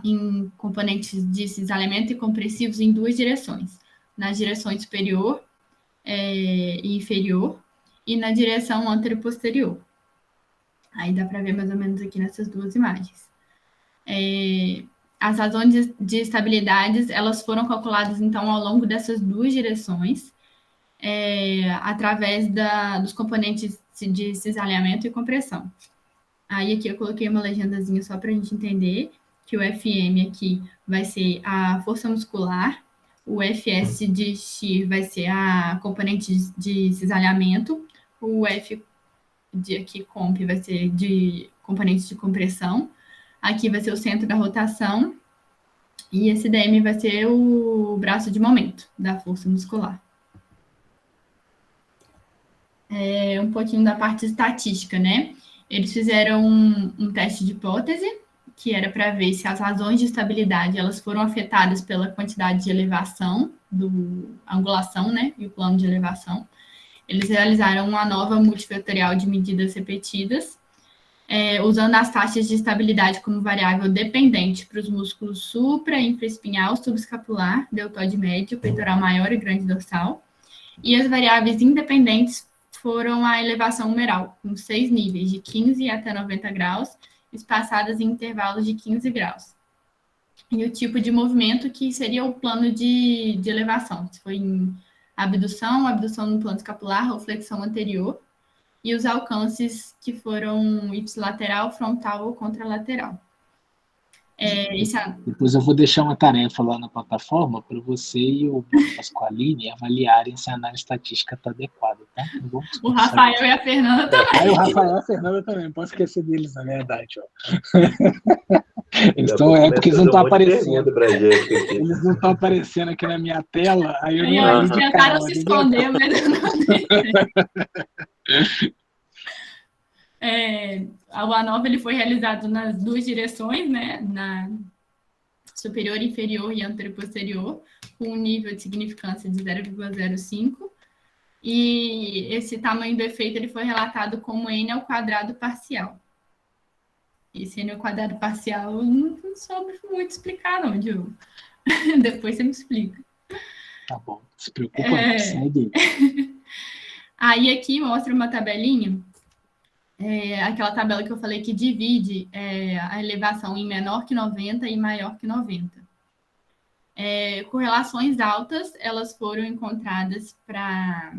em componentes de cisalhamento e compressivos em 2 direções. Nas direções superior e inferior, e na direção antero-posterior. Aí dá para ver mais ou menos aqui nessas 2 imagens. As razões de estabilidades, elas foram calculadas, então, ao longo dessas 2 direções, através dos componentes de cisalhamento e compressão. Aí aqui eu coloquei uma legendazinha só para a gente entender que o FM aqui vai ser a força muscular, o FS de shear vai ser a componente de cisalhamento, o F de aqui comp vai ser de componente de compressão, aqui vai ser o centro da rotação, e esse DM vai ser o braço de momento da força muscular. Um pouquinho da parte estatística, né? Eles fizeram um teste de hipótese, que era para ver se as razões de estabilidade elas foram afetadas pela quantidade de elevação, a angulação, né? E o plano de elevação. Eles realizaram uma nova multifatorial de medidas repetidas, usando as taxas de estabilidade como variável dependente para os músculos supra, infraespinhal, subescapular, deltoide médio, peitoral maior e grande dorsal. E as variáveis independentes foram a elevação numeral, com 6 níveis, de 15 até 90 graus, espaçadas em intervalos de 15 graus. E o tipo de movimento que seria o plano de elevação, se foi em abdução no plano escapular ou flexão anterior, e os alcances que foram ipsilateral, frontal ou contralateral. Depois eu vou deixar uma tarefa lá na plataforma para você e o Bruno Pasqualini avaliarem se a análise estatística está adequada, tá? O Rafael e a Fernanda também. O Rafael e a Fernanda também, não posso esquecer deles, na verdade. Ó. Eles porque eles não estão aparecendo. Eles não estão aparecendo aqui na minha tela, aí eu não Eles tentaram se esconder, mas eu não o ANOVA ele foi realizado nas duas direções, né? Na superior, inferior e anteroposterior, com um nível de significância de 0,05. E esse tamanho do efeito ele foi relatado como n ao quadrado parcial. Esse n ao quadrado parcial eu não soube muito explicar, não, Diogo. Depois você me explica. Tá bom, se preocupa, não, segue. Aí aqui mostra uma tabelinha, aquela tabela que eu falei que divide a elevação em menor que 90 e maior que 90. Correlações altas, elas foram encontradas para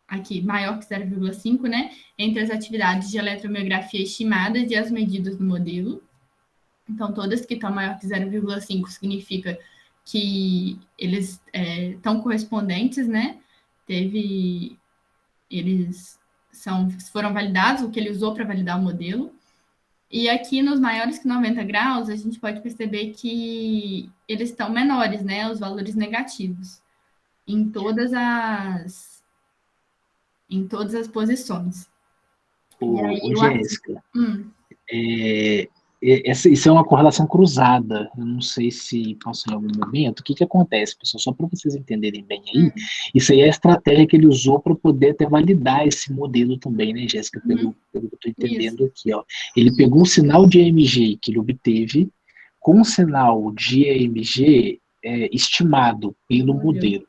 aqui, maior que 0,5, né? Entre as atividades de eletromiografia estimadas e as medidas do modelo. Então, todas que estão maior que 0,5 significa que eles estão correspondentes, né? Eles foram validados, o que ele usou para validar o modelo. E aqui, nos maiores que 90 graus, a gente pode perceber que eles estão menores, né? Os valores negativos. Em todas as posições. Jéssica, isso é uma correlação cruzada. Eu não sei se passou em algum momento. O que acontece, pessoal? Só para vocês entenderem bem aí, isso aí é a estratégia que ele usou para poder até validar esse modelo também, né, Jéssica? Pelo que eu estou entendendo aqui, ó. Ele pegou um sinal de EMG que ele obteve com um sinal de EMG estimado pelo modelo.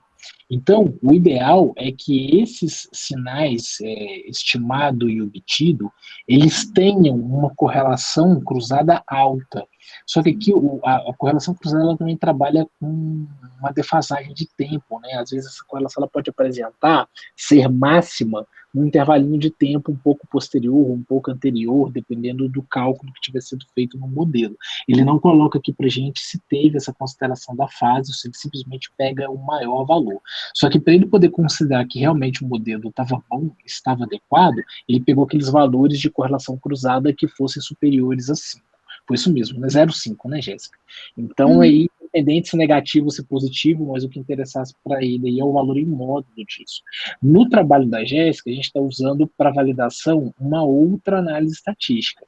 Então, o ideal é que esses sinais estimado e obtido, eles tenham uma correlação cruzada alta. Só que aqui a correlação cruzada ela também trabalha com uma defasagem de tempo, né? Às vezes essa correlação ela pode apresentar ser máxima num intervalinho de tempo um pouco posterior, um pouco anterior, dependendo do cálculo que tiver sido feito no modelo. Ele não coloca aqui para a gente se teve essa consideração da fase, ou se ele simplesmente pega o maior valor. Só que para ele poder considerar que realmente o modelo estava bom, estava adequado, ele pegou aqueles valores de correlação cruzada que fossem superiores a 5. Foi isso mesmo, né? 0,5, né, Jéssica? Então, aí, independente se negativo ou se positivo, mas o que interessasse para ele aí é o valor em módulo disso. No trabalho da Jéssica, a gente está usando para validação uma outra análise estatística,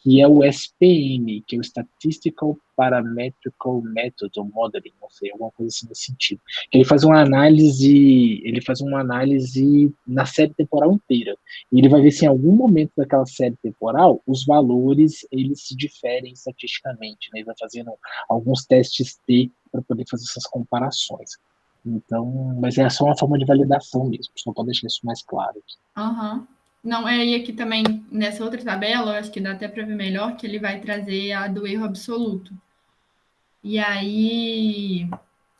que é o SPM, que é o Statistical Parametrical Method, ou Modeling, não sei, alguma coisa assim nesse sentido. Ele faz uma análise na série temporal inteira. E ele vai ver se em algum momento daquela série temporal os valores eles se diferem estatisticamente, né? Ele vai fazendo alguns testes T para poder fazer essas comparações. Então, mas é só uma forma de validação mesmo, só para deixar isso mais claro aqui. Não, e aqui também, nessa outra tabela, eu acho que dá até para ver melhor, que ele vai trazer a do erro absoluto. E aí,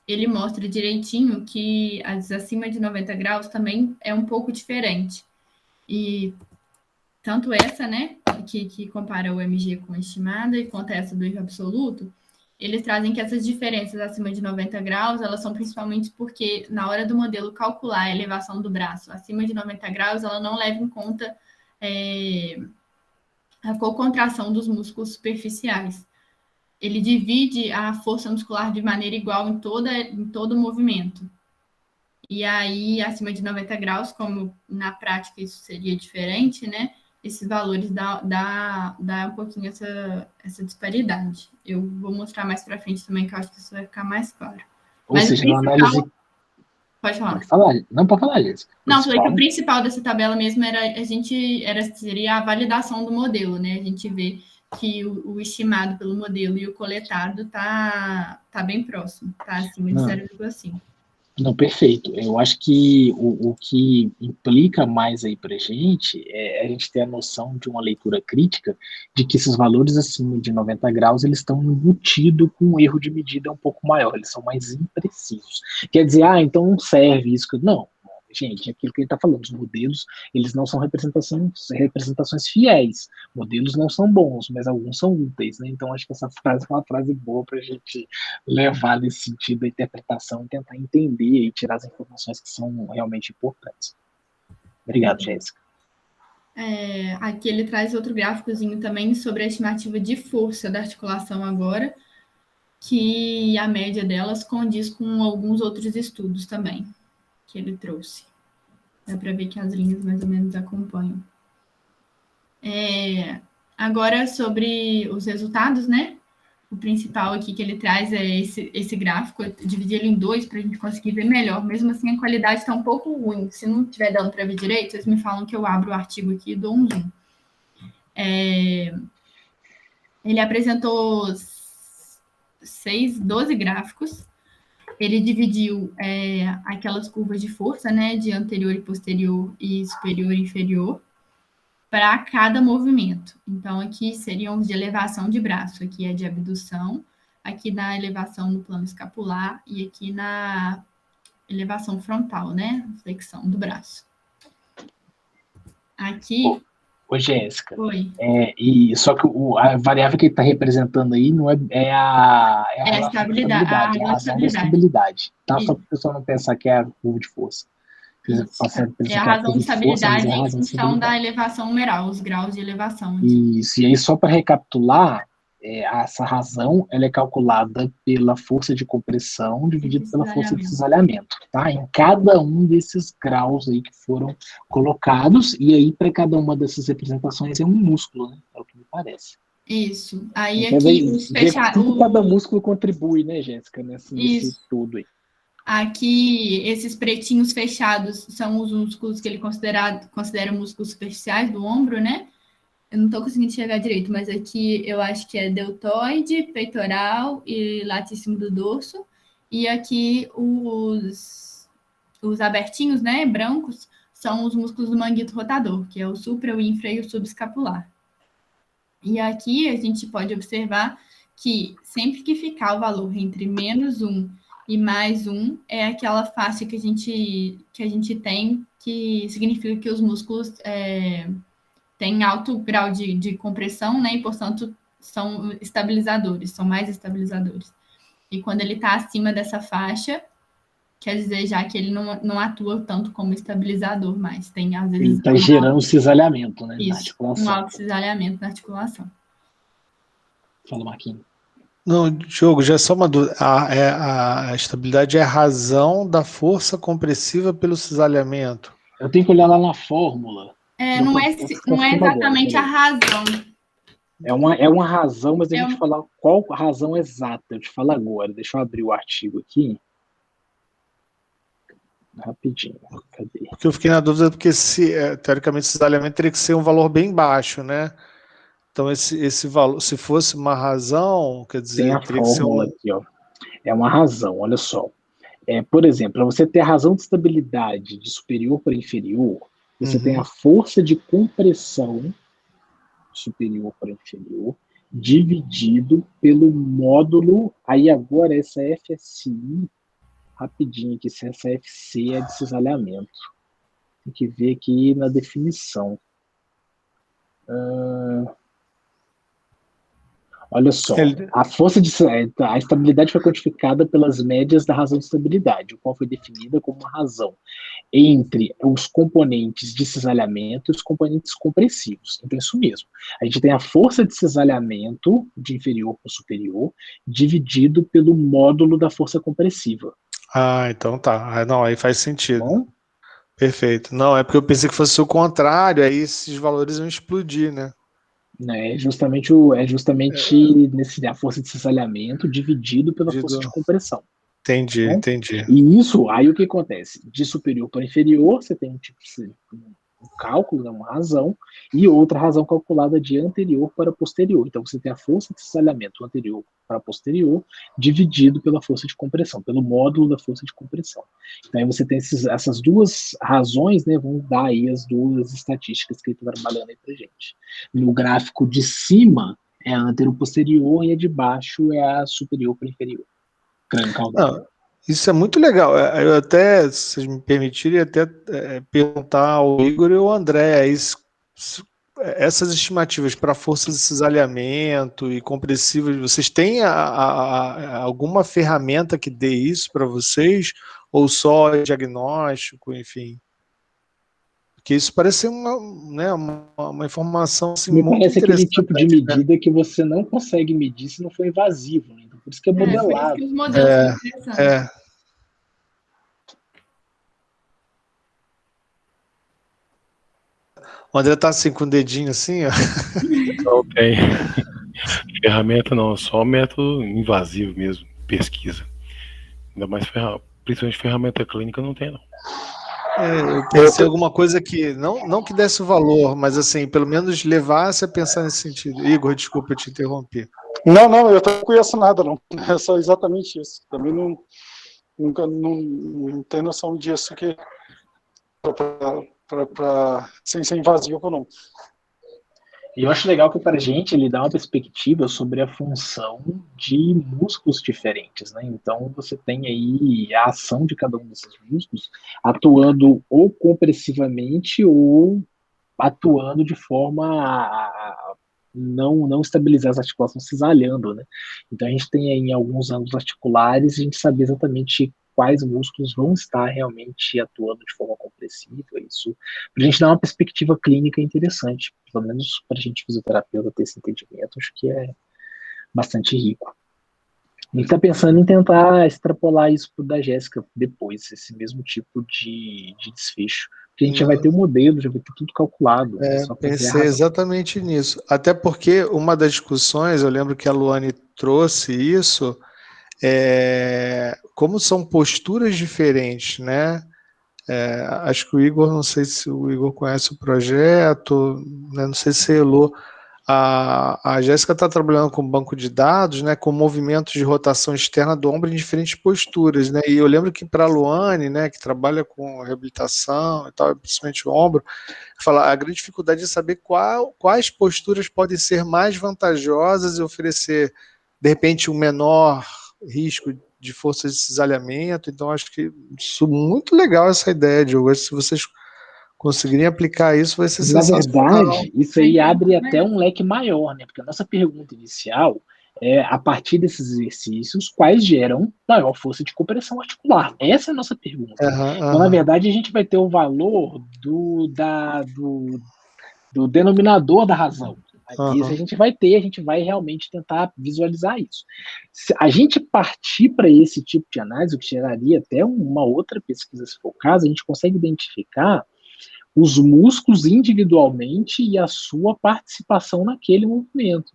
ele mostra direitinho que as acima de 90 graus também é um pouco diferente. E tanto essa, né, que compara o MG com a estimada, e quanto essa do erro absoluto, eles trazem que essas diferenças acima de 90 graus, elas são principalmente porque, na hora do modelo calcular a elevação do braço acima de 90 graus, ela não leva em conta a cocontração dos músculos superficiais. Ele divide a força muscular de maneira igual em todo o movimento. E aí, acima de 90 graus, como na prática isso seria diferente, né? Esses valores dá um pouquinho essa disparidade. Eu vou mostrar mais para frente também, que eu acho que isso vai ficar mais claro. Ou seja, uma análise... Pode falar. Não, pode falar, Jéssica. Não, falei que o principal dessa tabela mesmo seria a validação do modelo, né? A gente vê que o estimado pelo modelo e o coletado tá bem próximo, tá acima de 0,5. Não, perfeito. Eu acho que o que implica mais aí para a gente é a gente ter a noção de uma leitura crítica de que esses valores acima de 90 graus eles estão embutidos com um erro de medida um pouco maior, eles são mais imprecisos. Quer dizer, então não serve isso. Não, gente, é aquilo que ele está falando, os modelos, eles não são representações fiéis, modelos não são bons, mas alguns são úteis, né? Então, acho que essa frase é uma frase boa para a gente levar nesse sentido da interpretação e tentar entender e tirar as informações que são realmente importantes. Obrigado, Jéssica. Aqui ele traz outro gráficozinho também sobre a estimativa de força da articulação agora, que a média delas condiz com alguns outros estudos também que ele trouxe. Dá para ver que as linhas mais ou menos acompanham. Agora, sobre os resultados, né? O principal aqui que ele traz é esse gráfico, eu dividi ele em dois para a gente conseguir ver melhor. Mesmo assim, a qualidade está um pouco ruim. Se não estiver dando para ver direito, vocês me falam que eu abro o artigo aqui e dou um zoom. Ele apresentou 12 gráficos. Ele dividiu aquelas curvas de força, né, de anterior e posterior e superior e inferior, para cada movimento. Então, aqui seriam os de elevação de braço, aqui é de abdução, aqui na elevação no plano escapular e aqui na elevação frontal, né, flexão do braço. Aqui... Ô, Jéssica, Oi. Só que a variável que ele está representando aí não é a estabilidade, é a razão da estabilidade, tá? Só para o pessoal não pensar que é a curva de força. É a razão de estabilidade em função da elevação numeral, os graus de elevação. Isso, e aí só para recapitular, essa razão ela é calculada pela força de compressão dividida pela força de cisalhamento, tá? Em cada um desses graus aí que foram colocados, e aí para cada uma dessas representações é um músculo, né? É o que me parece. Isso. Aí então, aqui os fechados. Cada músculo contribui, né, Jéssica, nesse estudo aí. Aqui, esses pretinhos fechados são os músculos que ele considera músculos superficiais do ombro, né? Eu não estou conseguindo enxergar direito, mas aqui eu acho que é deltoide, peitoral e latíssimo do dorso. E aqui os abertinhos, né, brancos, são os músculos do manguito rotador, que é o supra, o infra e o subescapular. E aqui a gente pode observar que sempre que ficar o valor entre -1 e +1 é aquela faixa que a gente tem, que significa que os músculos têm alto grau de compressão, né? E, portanto, são estabilizadores, são mais estabilizadores. E quando ele está acima dessa faixa, quer dizer já que ele não atua tanto como estabilizador, mas tem, às vezes... Ele está gerando cisalhamento, né? Isso, na articulação. Um alto cisalhamento na articulação. Fala, Marquinhos. Não, Diogo, já é só uma dúvida. A estabilidade é a razão da força compressiva pelo cisalhamento? Eu tenho que olhar lá na fórmula. Não é exatamente agora, a razão. É uma razão, mas eu vou te falar qual a razão exata. Eu te falo agora. Deixa eu abrir o artigo aqui. Rapidinho. Cadê? Porque eu fiquei na dúvida, porque teoricamente esse cisalhamento teria que ser um valor bem baixo, né? Então, esse valor, se fosse uma razão, quer dizer, tem a teria que ser fórmula aqui, ó. É uma razão, olha só. Por exemplo, para você ter a razão de estabilidade de superior para inferior, você tem a força de compressão superior para inferior dividido pelo módulo. Aí agora essa FSI, rapidinho aqui, se essa FC é de cisalhamento. Tem que ver aqui na definição. Olha só, a estabilidade foi quantificada pelas médias da razão de estabilidade, o qual foi definida como uma razão entre os componentes de cisalhamento e os componentes compressivos. Então, é isso mesmo. A gente tem a força de cisalhamento de inferior para superior dividido pelo módulo da força compressiva. Ah, então tá. Não, aí faz sentido. Bom? Perfeito. Não, é porque eu pensei que fosse o contrário, aí esses valores iam explodir, né? É justamente a força de cisalhamento dividido pela força de compressão. Entendi, Bom? entendi. E isso, aí o que acontece? De superior para inferior, você tem um cálculo, né, uma razão, e outra razão calculada de anterior para posterior. Então você tem a força de cisalhamento anterior para posterior dividido pela força de compressão, pelo módulo da força de compressão. Então aí você tem essas duas razões, né, vão dar aí as duas estatísticas que ele está trabalhando aí pra gente. No gráfico de cima é a anterior-posterior e a de baixo é a superior para inferior. Isso é muito legal. Eu até, se vocês me permitirem, até perguntar ao Igor e ao André essas estimativas para forças de cisalhamento e compressivas, vocês têm alguma ferramenta que dê isso para vocês? Ou só diagnóstico, enfim? Porque isso parece ser né, uma informação assim, Me muito parece aquele interessante, tipo de né? medida que você não consegue medir se não for invasivo, né? Então, por isso que é Por isso que modelado. os modelos são interessantes. O André tá assim com o dedinho assim, ó. Não tem ferramenta não, só método invasivo mesmo, pesquisa. Ainda mais principalmente ferramenta clínica não tem não. Eu pensei alguma coisa que, não que desse o valor, mas assim, pelo menos levasse a pensar nesse sentido. Igor, desculpa eu te interromper. Não, eu não conheço nada, não. É só exatamente isso. Também nunca não tenho noção disso que sem ser invasivo ou não. E eu acho legal que para a gente ele dá uma perspectiva sobre a função de músculos diferentes, né? Então você tem aí a ação de cada um desses músculos atuando ou compressivamente ou atuando de forma a não estabilizar as articulações cisalhando, né? Então a gente tem aí em alguns ângulos articulares a gente sabe exatamente quais músculos vão estar realmente atuando de forma compressiva, isso para a gente dar uma perspectiva clínica interessante, pelo menos para a gente fisioterapeuta ter esse entendimento, acho que é bastante rico. A gente está pensando em tentar extrapolar isso para o da Jéssica depois, esse mesmo tipo de desfecho. Porque a gente já vai ter o modelo, já vai ter tudo calculado. Só Pensei exatamente nisso. Até porque uma das discussões, eu lembro que a Luane trouxe isso, como são posturas diferentes, né? Acho que o Igor, não sei se o Igor conhece o projeto, né? Não sei se Elô. A Jéssica está trabalhando com banco de dados, né, com movimentos de rotação externa do ombro em diferentes posturas, né, e eu lembro que para a Luane, né, que trabalha com reabilitação e tal, principalmente o ombro, falar a grande dificuldade é saber quais posturas podem ser mais vantajosas e oferecer, de repente, um menor risco de força de cisalhamento. Então acho que isso muito legal essa ideia, Diogo. Se vocês conseguirem aplicar isso, vai ser sensacional. Na verdade, isso aí abre até um leque maior, né? Porque a nossa pergunta inicial é, a partir desses exercícios, quais geram maior força de compressão articular? Essa é a nossa pergunta. Então, na verdade, a gente vai ter o valor do denominador da razão. Isso a gente vai realmente tentar visualizar isso. Se a gente partir para esse tipo de análise, o que geraria até uma outra pesquisa, se for o caso, a gente consegue identificar os músculos individualmente e a sua participação naquele movimento.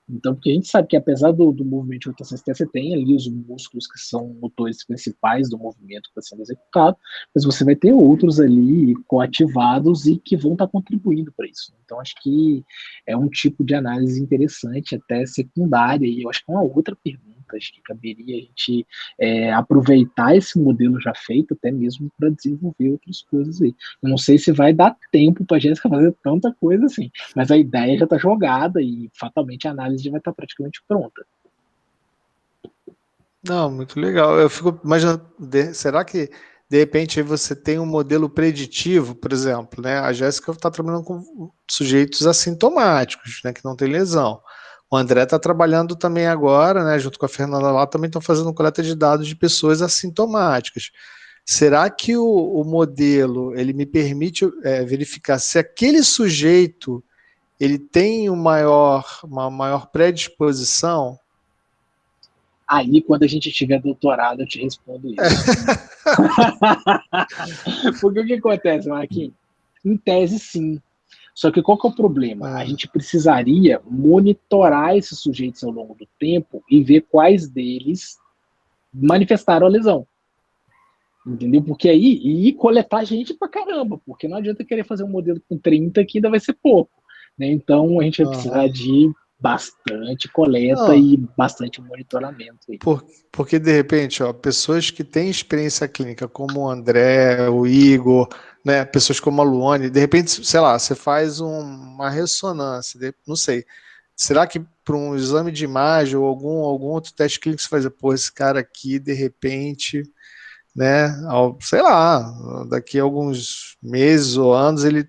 Então, porque a gente sabe que apesar do movimento de rotação externa, você tem ali os músculos que são motores principais do movimento que está sendo executado, mas você vai ter outros ali coativados e que vão estar contribuindo para isso. Então, acho que é um tipo de análise interessante, até secundária, e eu acho que é uma outra pergunta, acho que caberia a gente aproveitar esse modelo já feito, até mesmo para desenvolver outras coisas aí. Eu não sei se vai dar tempo para a Jéssica fazer tanta coisa assim, mas a ideia já está jogada e fatalmente a análise já vai estar praticamente pronta. Não, muito legal. Eu fico imaginando, será que de repente aí você tem um modelo preditivo, por exemplo, né? A Jéssica está trabalhando com sujeitos assintomáticos, né, que não tem lesão. O André está trabalhando também agora, né, junto com a Fernanda lá, também estão fazendo coleta de dados de pessoas assintomáticas. Será que o modelo ele me permite verificar se aquele sujeito ele tem uma maior predisposição? Aí, quando a gente tiver doutorado, eu te respondo isso. Porque o que acontece, Marquinhos? Em tese, sim. Só que qual que é o problema? A gente precisaria monitorar esses sujeitos ao longo do tempo e ver quais deles manifestaram a lesão. Entendeu? Porque aí, e coletar gente pra caramba, porque não adianta querer fazer um modelo com 30 que ainda vai ser pouco. Né? Então, a gente vai precisar de bastante coleta e bastante monitoramento. Aí. Porque, de repente, pessoas que têm experiência clínica, como o André, o Igor, né, pessoas como a Luane, de repente, sei lá, você faz uma ressonância, não sei, será que para um exame de imagem ou algum outro teste clínico você vai dizer, pô, esse cara aqui, de repente, né, sei lá, daqui a alguns meses ou anos, ele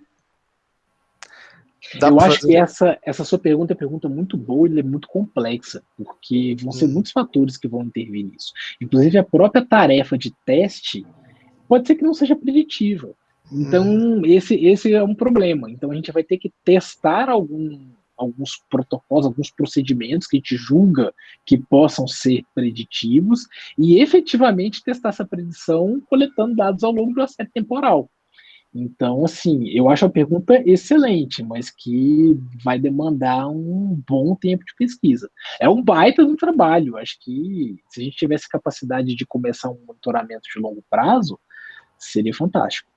dá Eu para acho que fazer... essa sua pergunta é uma pergunta muito boa e é muito complexa, porque vão ser muitos fatores que vão intervir nisso. Inclusive, a própria tarefa de teste pode ser que não seja preditiva. Então, esse é um problema. Então, a gente vai ter que testar alguns protocolos, alguns procedimentos que a gente julga que possam ser preditivos e efetivamente testar essa predição coletando dados ao longo de uma série temporal. Então, assim, eu acho a pergunta excelente, mas que vai demandar um bom tempo de pesquisa. É um baita do trabalho. Acho que se a gente tivesse capacidade de começar um monitoramento de longo prazo, seria fantástico.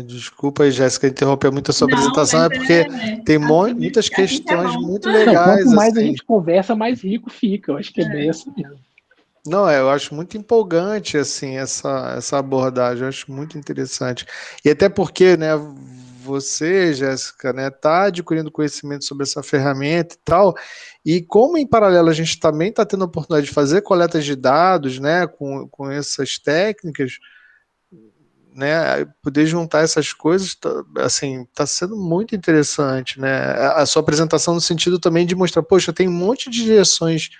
Desculpa aí, Jéssica, interromper muito a sua Não, apresentação, mas é porque tem assim, muitas assim que é questões bom. muito Não, quanto legais, mais a assim. gente conversa, mais rico fica. Eu acho que a ideia é essa mesmo. Não, eu acho muito empolgante, assim, essa abordagem, eu acho muito interessante. E até porque, né, você, Jéssica, né, tá adquirindo conhecimento sobre essa ferramenta e tal, e como em paralelo a gente também está tendo a oportunidade de fazer coletas de dados, né, com essas técnicas, né, poder juntar essas coisas, assim, tá sendo muito interessante, né, a sua apresentação no sentido também de mostrar, poxa, tem um monte de direções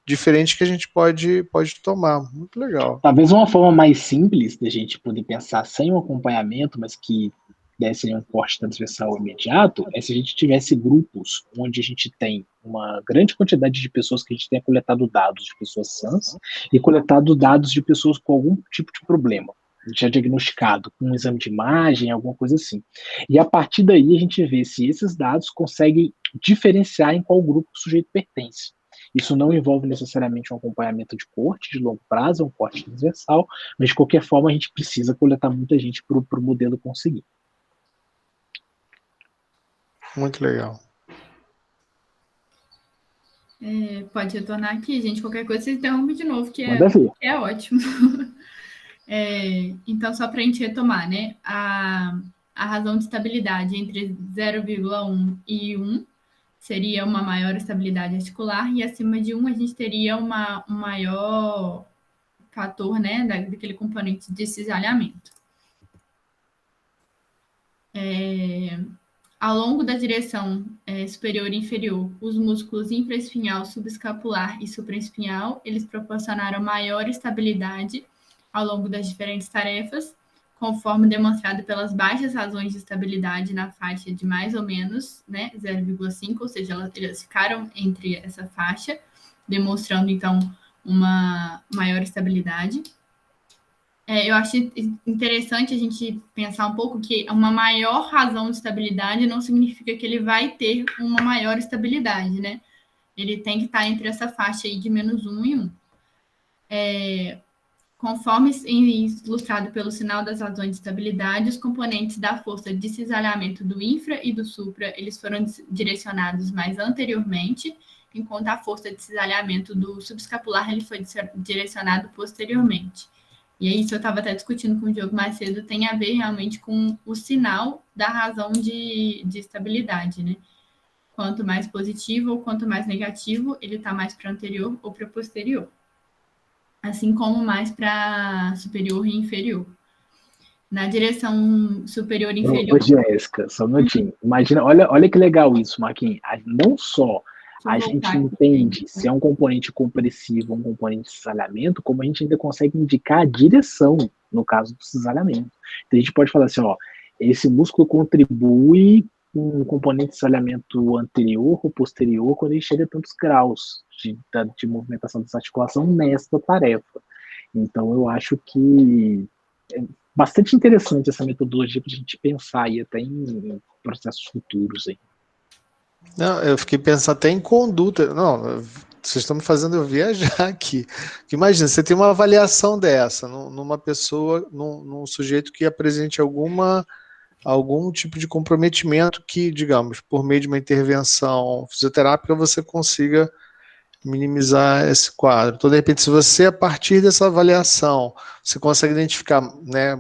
diferentes que a gente pode tomar, muito legal. Talvez uma forma mais simples da gente poder pensar sem um acompanhamento, mas que desse um corte transversal imediato, é se a gente tivesse grupos onde a gente tem uma grande quantidade de pessoas que a gente tenha coletado dados de pessoas sãs e coletado dados de pessoas com algum tipo de problema, já diagnosticado, com um exame de imagem, alguma coisa assim. E a partir daí a gente vê se esses dados conseguem diferenciar em qual grupo o sujeito pertence. Isso não envolve necessariamente um acompanhamento de corte de longo prazo, um corte transversal, mas de qualquer forma a gente precisa coletar muita gente para o modelo conseguir. Muito legal. Pode retornar aqui, gente. Qualquer coisa, você interrompe de novo, que é ótimo. Então, só para a gente retomar, né? A razão de estabilidade entre 0,1 e 1 seria uma maior estabilidade articular, e acima de 1 a gente teria um maior fator, né, daquele componente de cisalhamento. Ao longo da direção superior e inferior, os músculos infraespinhal, subescapular e supraespinhal, eles proporcionaram maior estabilidade ao longo das diferentes tarefas, conforme demonstrado pelas baixas razões de estabilidade na faixa de mais ou menos, né, 0,5, ou seja, elas ficaram entre essa faixa, demonstrando, então, uma maior estabilidade. Eu acho interessante a gente pensar um pouco que uma maior razão de estabilidade não significa que ele vai ter uma maior estabilidade, né? Ele tem que estar entre essa faixa aí de -1 e 1. Conforme ilustrado pelo sinal das razões de estabilidade, os componentes da força de cisalhamento do infra e do supra, eles foram direcionados mais anteriormente, enquanto a força de cisalhamento do subescapular ele foi direcionado posteriormente. E aí, isso eu estava até discutindo com o Diogo mais cedo, tem a ver realmente com o sinal da razão de estabilidade, né? Quanto mais positivo ou quanto mais negativo, ele está mais para anterior ou para posterior. Assim como mais para superior e inferior. Na direção superior e inferior... Ô, Jéssica, só um minutinho. Imagina, olha que legal isso, Marquinhos. Não só a gente entende se é um componente compressivo ou um componente de cisalhamento, como a gente ainda consegue indicar a direção, no caso do cisalhamento. Então a gente pode falar assim, ó, esse músculo contribui com um componente de cisalhamento anterior ou posterior quando ele chega a tantos graus de movimentação dessa articulação nesta tarefa. Então eu acho que é bastante interessante essa metodologia para a gente pensar aí até em processos futuros aí. Não, eu fiquei pensando até em conduta. Não, vocês estão me fazendo eu viajar aqui. Imagina, você tem uma avaliação dessa numa pessoa, num sujeito que apresente algum tipo de comprometimento que, digamos, por meio de uma intervenção fisioterápica, você consiga minimizar esse quadro. Então, de repente, se você, a partir dessa avaliação, você consegue identificar, né,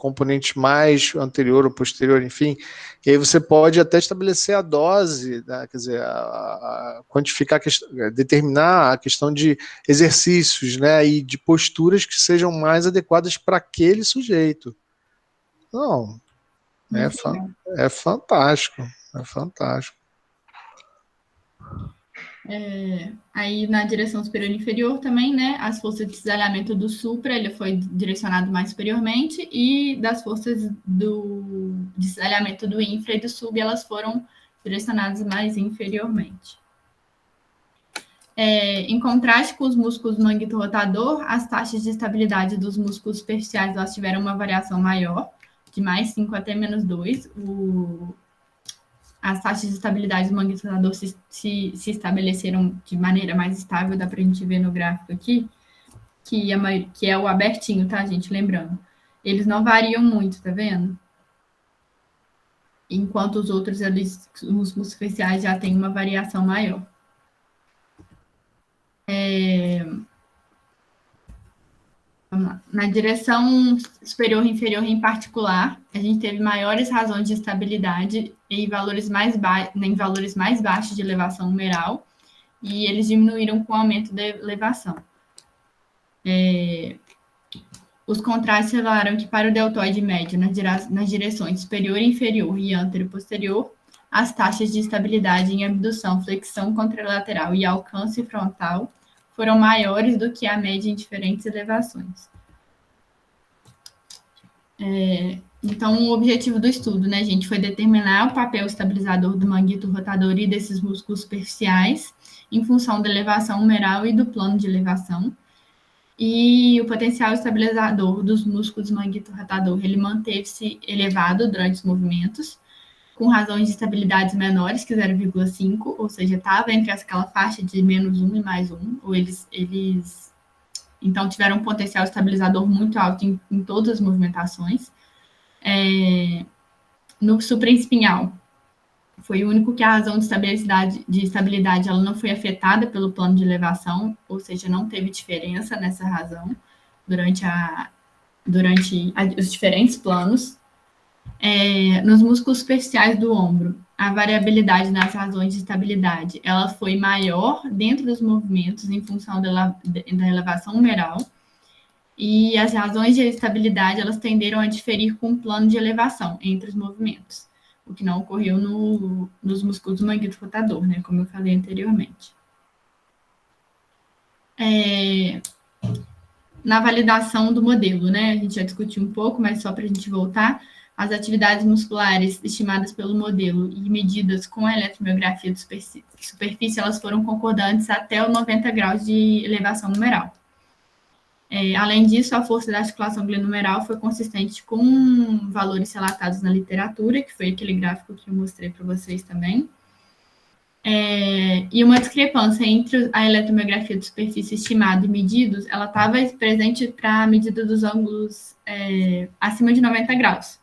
componente mais anterior ou posterior, enfim, e aí você pode até estabelecer a dose, né, quer dizer, quantificar, determinar a questão de exercícios, né, e de posturas que sejam mais adequadas para aquele sujeito. Não, é fantástico, é fantástico. Aí na direção superior e inferior também, né, as forças de cisalhamento do supra, ele foi direcionado mais superiormente, e das forças de cisalhamento do infra e do sub, elas foram direcionadas mais inferiormente. Em contraste com os músculos do manguito rotador, as taxas de estabilidade dos músculos superficiais, elas tiveram uma variação maior, de mais 5 até menos 2, as taxas de estabilidade do manguito rotador se estabeleceram de maneira mais estável, dá para a gente ver no gráfico aqui, que é o abertinho, tá, gente? Lembrando. Eles não variam muito, tá vendo? Enquanto os outros, os músculos superficiais já têm uma variação maior. Vamos lá. Na direção superior e inferior em particular, a gente teve maiores razões de estabilidade em valores mais baixos de elevação numeral, e eles diminuíram com o aumento da elevação. Os contrastes revelaram que para o deltoide médio, nas direções superior e inferior e antero e posterior, as taxas de estabilidade em abdução, flexão contralateral e alcance frontal foram maiores do que a média em diferentes elevações. Então, o objetivo do estudo, né, gente, foi determinar o papel estabilizador do manguito rotador e desses músculos superficiais em função da elevação humeral e do plano de elevação. E o potencial estabilizador dos músculos do manguito rotador, ele manteve-se elevado durante os movimentos, com razões de estabilidades menores que 0,5, ou seja, estava entre aquela faixa de menos 1 e mais 1, ou eles então tiveram um potencial estabilizador muito alto em todas as movimentações. No supraespinhal, foi o único que a razão de estabilidade ela não foi afetada pelo plano de elevação, ou seja, não teve diferença nessa razão durante os diferentes planos. Nos músculos superficiais do ombro, a variabilidade nas razões de estabilidade ela foi maior dentro dos movimentos em função da elevação humeral, e as razões de estabilidade elas tenderam a diferir com o plano de elevação entre os movimentos, o que não ocorreu nos músculos do manguito rotador, né, como eu falei anteriormente. Na validação do modelo, né, a gente já discutiu um pouco, mas só para a gente voltar, as atividades musculares estimadas pelo modelo e medidas com a eletromiografia de superfície, elas foram concordantes até os 90 graus de elevação numeral. Além disso, a força da articulação glenohumeral foi consistente com valores relatados na literatura, que foi aquele gráfico que eu mostrei para vocês também. E uma discrepância entre a eletromiografia de superfície estimada e medidos, ela estava presente para a medida dos ângulos acima de 90 graus,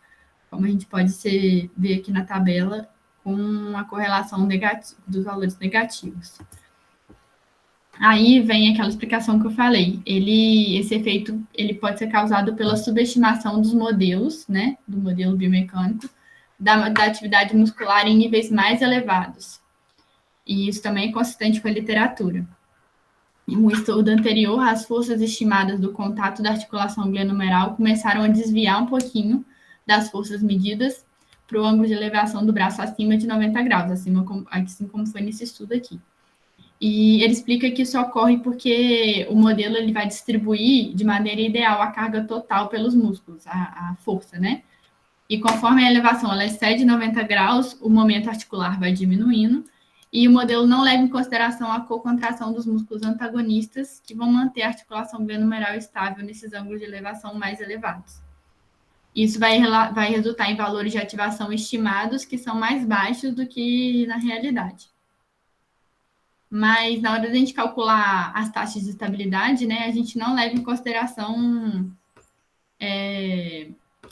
como a gente pode ver aqui na tabela, com a correlação dos valores negativos. Aí vem aquela explicação que eu falei. Esse efeito ele pode ser causado pela subestimação dos modelos, né, do modelo biomecânico, da atividade muscular em níveis mais elevados. E isso também é consistente com a literatura. Em um estudo anterior, as forças estimadas do contato da articulação glenohumeral começaram a desviar um pouquinho das forças medidas para o ângulo de elevação do braço acima de 90 graus, assim como foi nesse estudo aqui. E ele explica que isso ocorre porque o modelo ele vai distribuir de maneira ideal a carga total pelos músculos, a força, né? E conforme a elevação ela excede 90 graus, o momento articular vai diminuindo, e o modelo não leva em consideração a cocontração dos músculos antagonistas, que vão manter a articulação glenohumeral estável nesses ângulos de elevação mais elevados. Isso vai resultar em valores de ativação estimados que são mais baixos do que na realidade. Mas na hora de a gente calcular as taxas de estabilidade, né, a gente não leva em consideração, a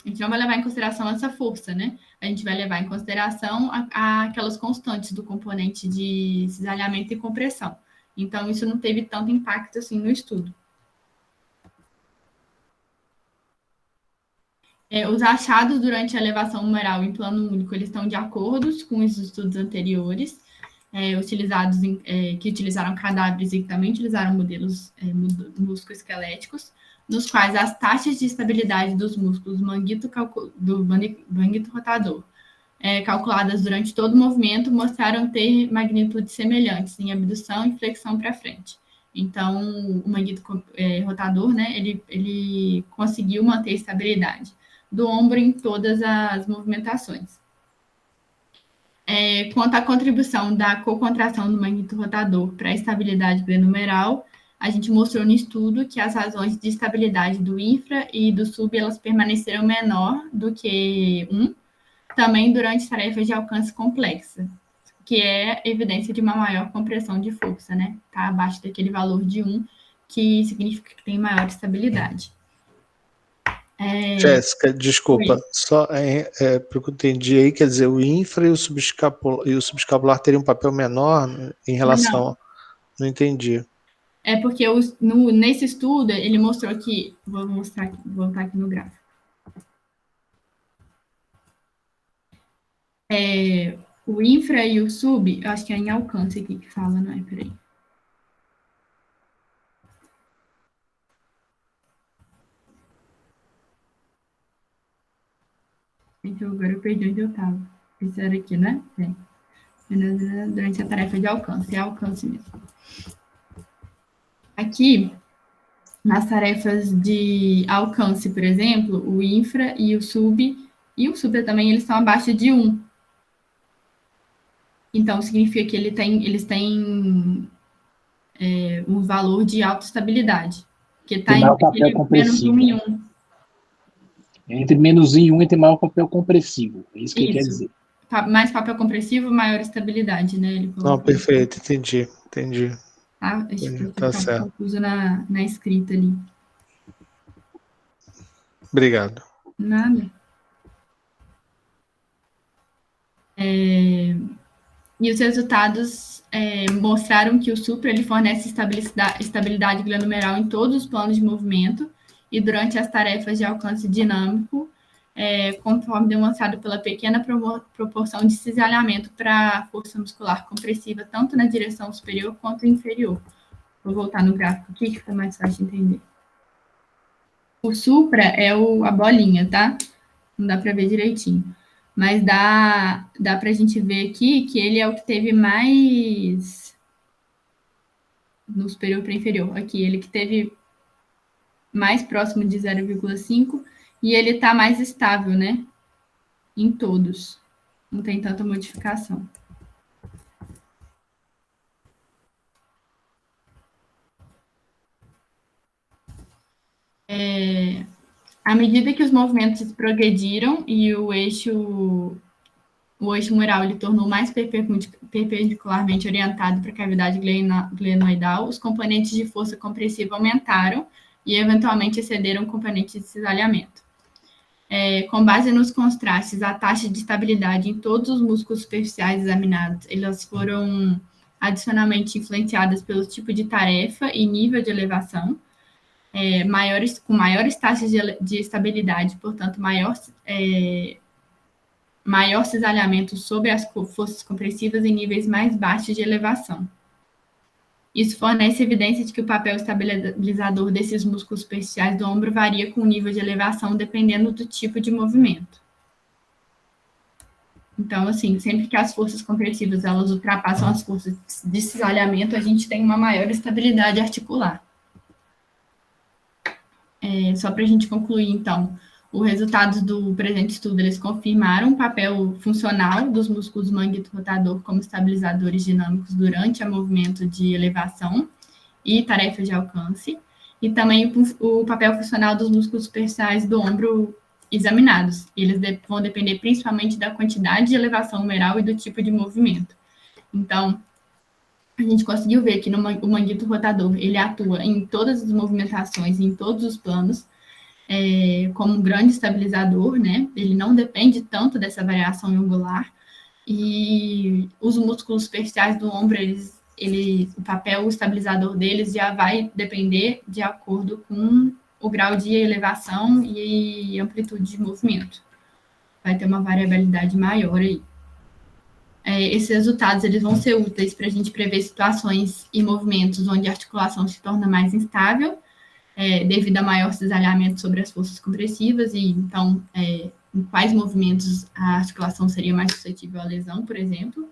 gente não vai levar em consideração essa força, né? A gente vai levar em consideração aquelas constantes do componente de cisalhamento e compressão. Então, isso não teve tanto impacto assim no estudo. Os achados durante a elevação humeral em plano único, eles estão de acordo com os estudos anteriores, que utilizaram cadáveres e que também utilizaram modelos musculoesqueléticos, nos quais as taxas de estabilidade dos músculos do manguito rotador, calculadas durante todo o movimento, mostraram ter magnitudes semelhantes em abdução e flexão para frente. Então, o manguito rotador, né, ele conseguiu manter a estabilidade do ombro em todas as movimentações. Quanto à contribuição da cocontração do manguito rotador para a estabilidade glenohumeral, a gente mostrou no estudo que as razões de estabilidade do infra e do sub, elas permaneceram menor do que 1, também durante tarefas de alcance complexa, que é evidência de uma maior compressão de força, né? Está abaixo daquele valor de 1, que significa que tem maior estabilidade. Jéssica, desculpa, só para que eu entendi aí, quer dizer, o infra e o subescapular teriam um papel menor em relação... Não entendi. É porque nesse estudo, ele mostrou que... Vou voltar aqui no gráfico. O infra e o sub, eu acho que é em alcance aqui que fala, não é? Peraí. Então, agora eu perdi onde eu estava. Isso era aqui, né? Durante a tarefa de alcance. É alcance mesmo. Aqui, nas tarefas de alcance, por exemplo, o infra e o sub também, eles estão abaixo de 1. Então, significa que eles têm um valor de alta estabilidade, que está entre menos 1 e 1. Entre menos 1 e 1 tem maior papel compressivo. É isso que ele quer dizer. Mais papel compressivo, maior estabilidade, né? Não, perfeito, entendi. Tá? Acho que tá certo. Confuso na escrita ali. Obrigado. Nada. E os resultados mostraram que o supra ele fornece estabilidade glenohumeral em todos os planos de movimento e durante as tarefas de alcance dinâmico, conforme demonstrado pela pequena proporção de cisalhamento para força muscular compressiva, tanto na direção superior quanto inferior. Vou voltar no gráfico aqui, que fica mais fácil de entender. O supra é a bolinha, tá? Não dá para ver direitinho. Mas dá para a gente ver aqui que ele é o que teve mais... No superior para inferior. Aqui, ele que teve mais próximo de 0,5 e ele está mais estável, né? Em todos. Não tem tanta modificação. À medida que os movimentos progrediram e o eixo humeral ele tornou mais perpendicularmente orientado para a cavidade glenoidal, os componentes de força compressiva aumentaram e, eventualmente, excederam o componente de cisalhamento. Com base nos contrastes, a taxa de estabilidade em todos os músculos superficiais examinados, elas foram adicionalmente influenciadas pelo tipo de tarefa e nível de elevação, com maiores taxas de estabilidade, portanto, maior cisalhamento sobre as forças compressivas em níveis mais baixos de elevação. Isso fornece evidência de que o papel estabilizador desses músculos superficiais do ombro varia com o nível de elevação, dependendo do tipo de movimento. Então, assim, sempre que as forças compressivas elas ultrapassam as forças de cisalhamento, a gente tem uma maior estabilidade articular. Só para a gente concluir, então, os resultados do presente estudo, eles confirmaram o papel funcional dos músculos manguito rotador como estabilizadores dinâmicos durante o movimento de elevação e tarefas de alcance, e também o papel funcional dos músculos superficiais do ombro examinados. Eles vão depender principalmente da quantidade de elevação humeral e do tipo de movimento. Então, a gente conseguiu ver que o manguito rotador, ele atua em todas as movimentações, em todos os planos, como um grande estabilizador, né? Ele não depende tanto dessa variação angular, e os músculos superficiais do ombro, o papel estabilizador deles já vai depender de acordo com o grau de elevação e amplitude de movimento. Vai ter uma variabilidade maior aí. Esses resultados eles vão ser úteis para a gente prever situações e movimentos onde a articulação se torna mais instável, devido a maior cisalhamento sobre as forças compressivas, e então, em quais movimentos a articulação seria mais suscetível à lesão, por exemplo.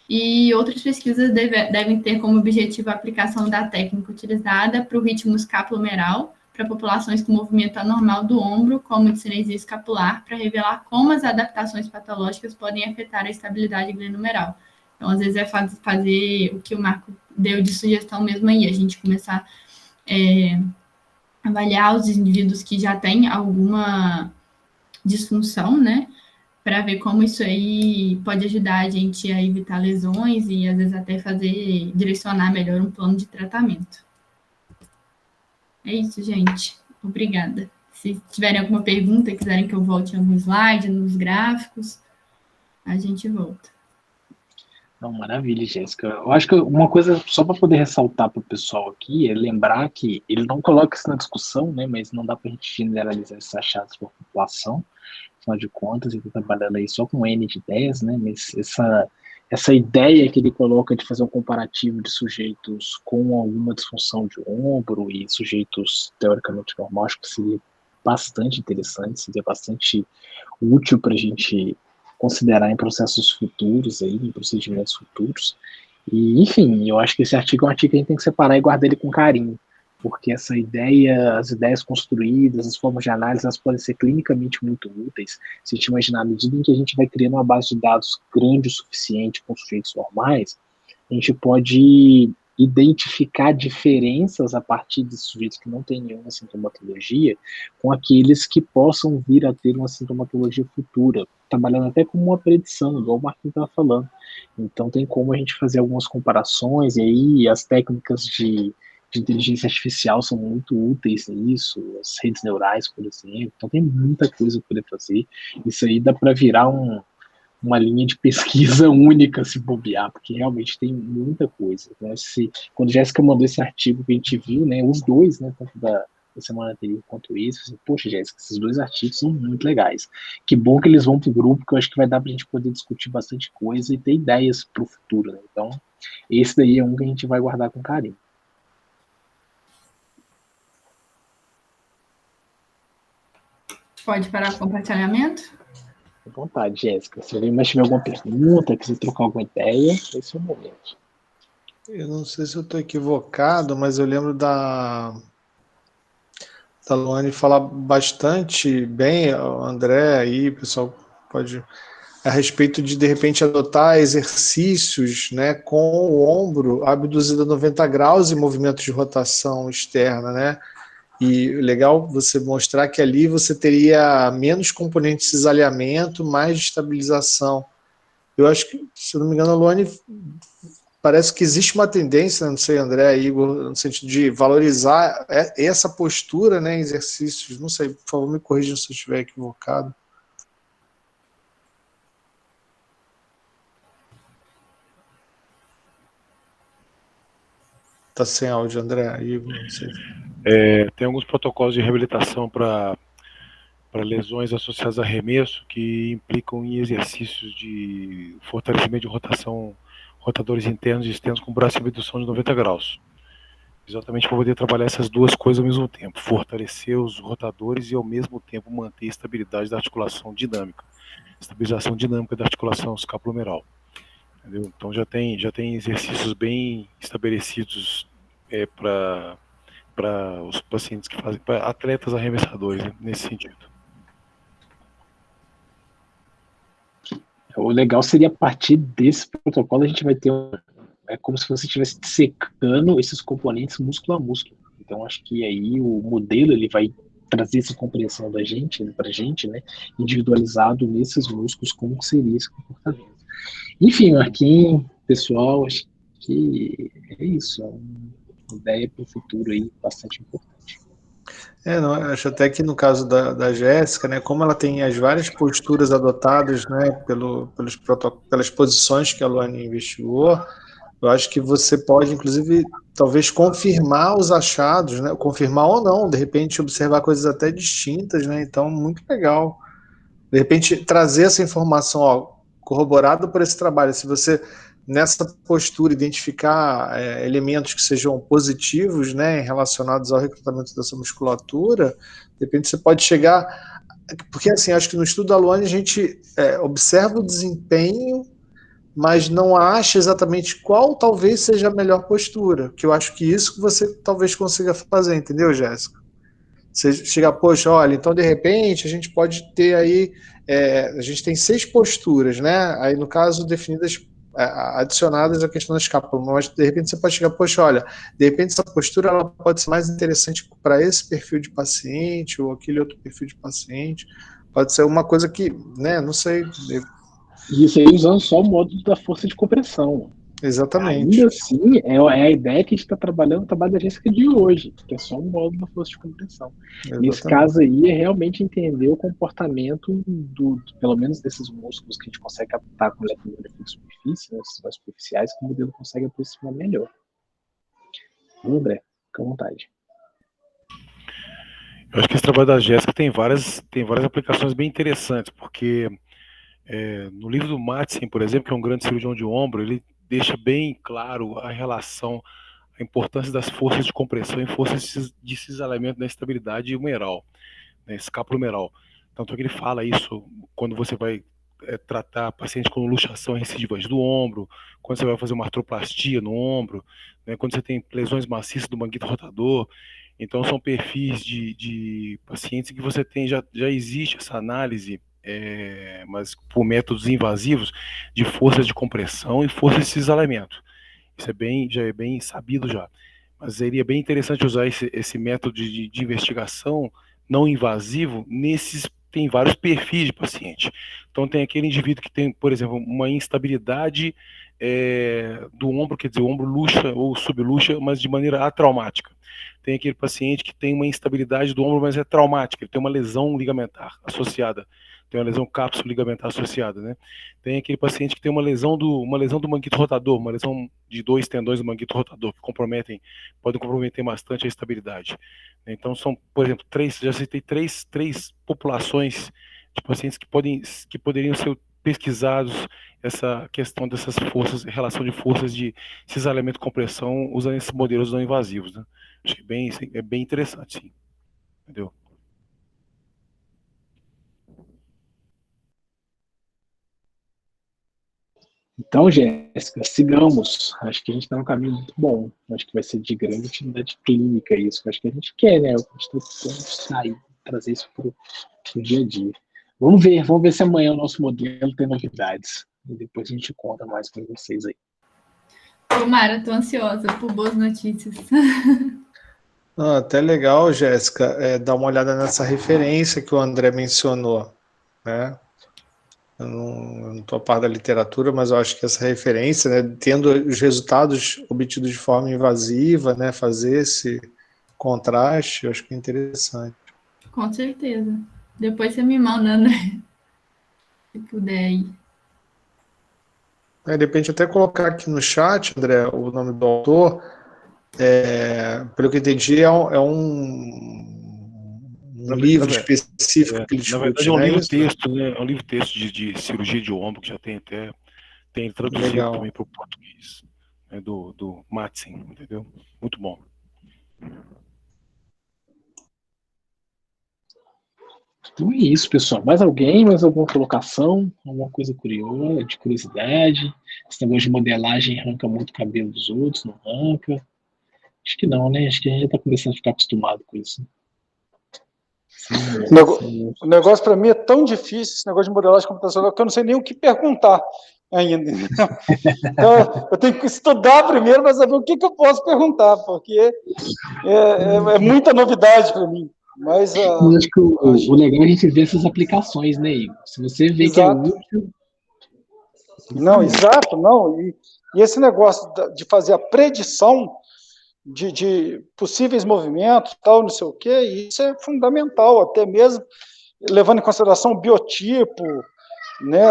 E outras pesquisas devem ter como objetivo a aplicação da técnica utilizada para o ritmo escapulomeral, para populações com movimento anormal do ombro, como discinesia escapular, para revelar como as adaptações patológicas podem afetar a estabilidade glenomeral. Então, às vezes, é fazer o que o Marco deu de sugestão mesmo aí, a gente começar a avaliar os indivíduos que já têm alguma disfunção, né, para ver como isso aí pode ajudar a gente a evitar lesões e, às vezes, até direcionar melhor um plano de tratamento. É isso, gente. Obrigada. Se tiverem alguma pergunta, quiserem que eu volte em algum slide, nos gráficos, a gente volta. Não, maravilha, Jéssica. Eu acho que uma coisa, só para poder ressaltar para o pessoal aqui, é lembrar que ele não coloca isso na discussão, né, mas não dá para a gente generalizar esses achados por população. Afinal de contas, ele está trabalhando aí só com N de 10, né, mas essa ideia que ele coloca de fazer um comparativo de sujeitos com alguma disfunção de ombro e sujeitos teoricamente normais, acho que seria bastante interessante, seria bastante útil para a gente considerar em processos futuros, aí, em procedimentos futuros. E, enfim, eu acho que esse artigo é um artigo que a gente tem que separar e guardar ele com carinho, porque essa ideia, as ideias construídas, as formas de análise, elas podem ser clinicamente muito úteis. Se a gente imaginar, à medida em que a gente vai criando uma base de dados grande o suficiente com sujeitos normais, a gente pode identificar diferenças a partir de sujeitos que não têm nenhuma sintomatologia com aqueles que possam vir a ter uma sintomatologia futura, trabalhando até como uma predição, igual o Marquinhos estava falando. Então tem como a gente fazer algumas comparações, e aí as técnicas de inteligência artificial são muito úteis nisso, as redes neurais, por exemplo. Então tem muita coisa para poder fazer. Isso aí dá para virar uma linha de pesquisa única, se bobear, porque realmente tem muita coisa. Né? Quando a Jéssica mandou esse artigo que a gente viu, né, os dois, né, tanto da semana anterior quanto esse, assim, poxa, Jéssica, esses dois artigos são muito legais. Que bom que eles vão para o grupo, que eu acho que vai dar para a gente poder discutir bastante coisa e ter ideias para o futuro. Né? Então, esse daí é um que a gente vai guardar com carinho. Pode parar o compartilhamento? À vontade, Jéssica. Se alguém mais tiver alguma pergunta, quiser trocar alguma ideia, esse é o momento. Eu não sei se eu estou equivocado, mas eu lembro da Luane falar bastante bem, o André aí, o pessoal pode, a respeito de repente, adotar exercícios, né, com o ombro abduzido a 90 graus e movimentos de rotação externa, né? E legal você mostrar que ali você teria menos componentes de cisalhamento, mais de estabilização. Eu acho que, se eu não me engano, a Luane, parece que existe uma tendência, não sei, André, Igor, no sentido de valorizar essa postura, né, em exercícios. Não sei, por favor, me corrijam se eu estiver equivocado. Está sem áudio, André, Igor, não sei. Tem alguns protocolos de reabilitação para lesões associadas a arremesso que implicam em exercícios de fortalecimento de rotação, rotadores internos e externos com braço e abdução de 90 graus. Exatamente para poder trabalhar essas duas coisas ao mesmo tempo, fortalecer os rotadores e ao mesmo tempo manter a estabilidade da articulação dinâmica, estabilização dinâmica da articulação escapulomeral. Entendeu? Então já tem exercícios bem estabelecidos para os pacientes que fazem, para atletas arremessadores, né, nesse sentido. O legal seria, a partir desse protocolo, a gente vai ter é como se você estivesse secando esses componentes músculo a músculo. Então, acho que aí o modelo ele vai trazer essa compreensão da gente, pra gente, né, individualizado nesses músculos, como seria esse comportamento. Enfim, Marquinhos, pessoal, acho que é isso, é uma ideia para o futuro aí bastante importante. Não, acho até que no caso da Jéssica, né, como ela tem as várias posturas adotadas, né, pelas posições que a Luane investigou, Eu acho que você pode, inclusive, talvez confirmar os achados, né? Confirmar ou não, de repente observar coisas até distintas, né? Então, muito legal. De repente, trazer essa informação, ó, corroborada por esse trabalho. Se você, nessa postura, identificar elementos que sejam positivos, né, relacionados ao recrutamento dessa musculatura, de repente você pode chegar... Porque, assim, acho que no estudo da Luane a gente observa o desempenho, mas não acha exatamente qual talvez seja a melhor postura, que eu acho que isso que você talvez consiga fazer, entendeu, Jéssica? Você chega, poxa, olha, então de repente a gente pode ter aí, a gente tem 6 posturas, né? Aí no caso definidas, adicionadas à questão da escápula, mas de repente você pode chegar, poxa, olha, de repente essa postura ela pode ser mais interessante para esse perfil de paciente ou aquele outro perfil de paciente, pode ser uma coisa que, né, não sei. Isso aí usando só o módulo da força de compressão. Exatamente. Ainda assim, é a ideia que a gente está trabalhando no trabalho da Jéssica de hoje, que é só um módulo da força de compressão. Exatamente. Nesse caso aí, é realmente entender o comportamento pelo menos desses músculos que a gente consegue captar com eletromiografia de superfície, né, esses mais superficiais, que o modelo consegue aproximar melhor. André, fica à vontade. Eu acho que esse trabalho da Jéssica tem várias aplicações bem interessantes, porque no livro do Madsen, por exemplo, que é um grande cirurgião de ombro, ele deixa bem claro a relação, a importância das forças de compressão e forças de cisalamento na estabilidade humeral, né, escápulo-humeral. Tanto é que ele fala isso quando você vai tratar paciente com luxação e recidivas do ombro, quando você vai fazer uma artroplastia no ombro, né, quando você tem lesões maciças do manguito rotador. Então são perfis de pacientes que você tem, já existe essa análise, mas por métodos invasivos, de forças de compressão e forças de cisalamento. Isso já é bem sabido já. Mas seria bem interessante usar esse método de investigação não invasivo tem vários perfis de paciente. Então tem aquele indivíduo que tem, por exemplo, uma instabilidade do ombro, quer dizer, o ombro luxa ou subluxa, mas de maneira atraumática. Tem aquele paciente que tem uma instabilidade do ombro, mas é traumática, ele tem uma lesão ligamentar associada, tem uma lesão cápsula ligamentar associada, né? Tem aquele paciente que tem uma lesão do manguito rotador, uma lesão de 2 tendões do manguito rotador, que podem comprometer bastante a estabilidade. Então são, por exemplo, já citei três populações de pacientes que poderiam ser pesquisados, essa questão dessas forças, relação de forças de cisalamento e compressão usando esses modelos não invasivos, né? Acho que é bem interessante, sim. Entendeu? Então, Jéssica, sigamos. Acho que a gente está num caminho muito bom. Acho que vai ser de grande utilidade clínica isso. Acho que a gente quer, né? A gente está tentando sair, trazer isso para o dia a dia. Vamos ver se amanhã o nosso modelo tem novidades. E depois a gente conta mais para vocês aí. Tomara, estou ansiosa por boas notícias. Até legal, Jéssica, dar uma olhada nessa referência que o André mencionou, né? Eu não estou a par da literatura, mas eu acho que essa referência, né, tendo os resultados obtidos de forma invasiva, né, fazer esse contraste, eu acho que é interessante. Com certeza. Depois você me manda, André, se puder aí. De repente até colocar aqui no chat, André, o nome do autor, pelo que eu entendi, é um livro específico que ele discute. Na verdade, é um livro-texto, né? É um livro-texto de cirurgia de ombro, que já tem traduzido Legal. também para o português, né, do Madsen, entendeu? Muito bom. Então é isso, pessoal. Mais alguma colocação? Alguma coisa curiosa, de curiosidade? Esse negócio de modelagem arranca muito cabelo dos outros, não arranca? Acho que não, né? Acho que a gente já está começando a ficar acostumado com isso. O negócio para mim é tão difícil, esse negócio de modelagem computacional, que eu não sei nem o que perguntar ainda. Então, eu tenho que estudar primeiro para saber o que eu posso perguntar, porque é muita novidade para mim. Mas eu acho que o legal é a gente ver essas aplicações, né, Igor? Se você vê que é útil... Não, exato, não. E esse negócio de fazer a predição de possíveis movimentos, tal, não sei o quê, isso é fundamental, até mesmo levando em consideração o biotipo, né,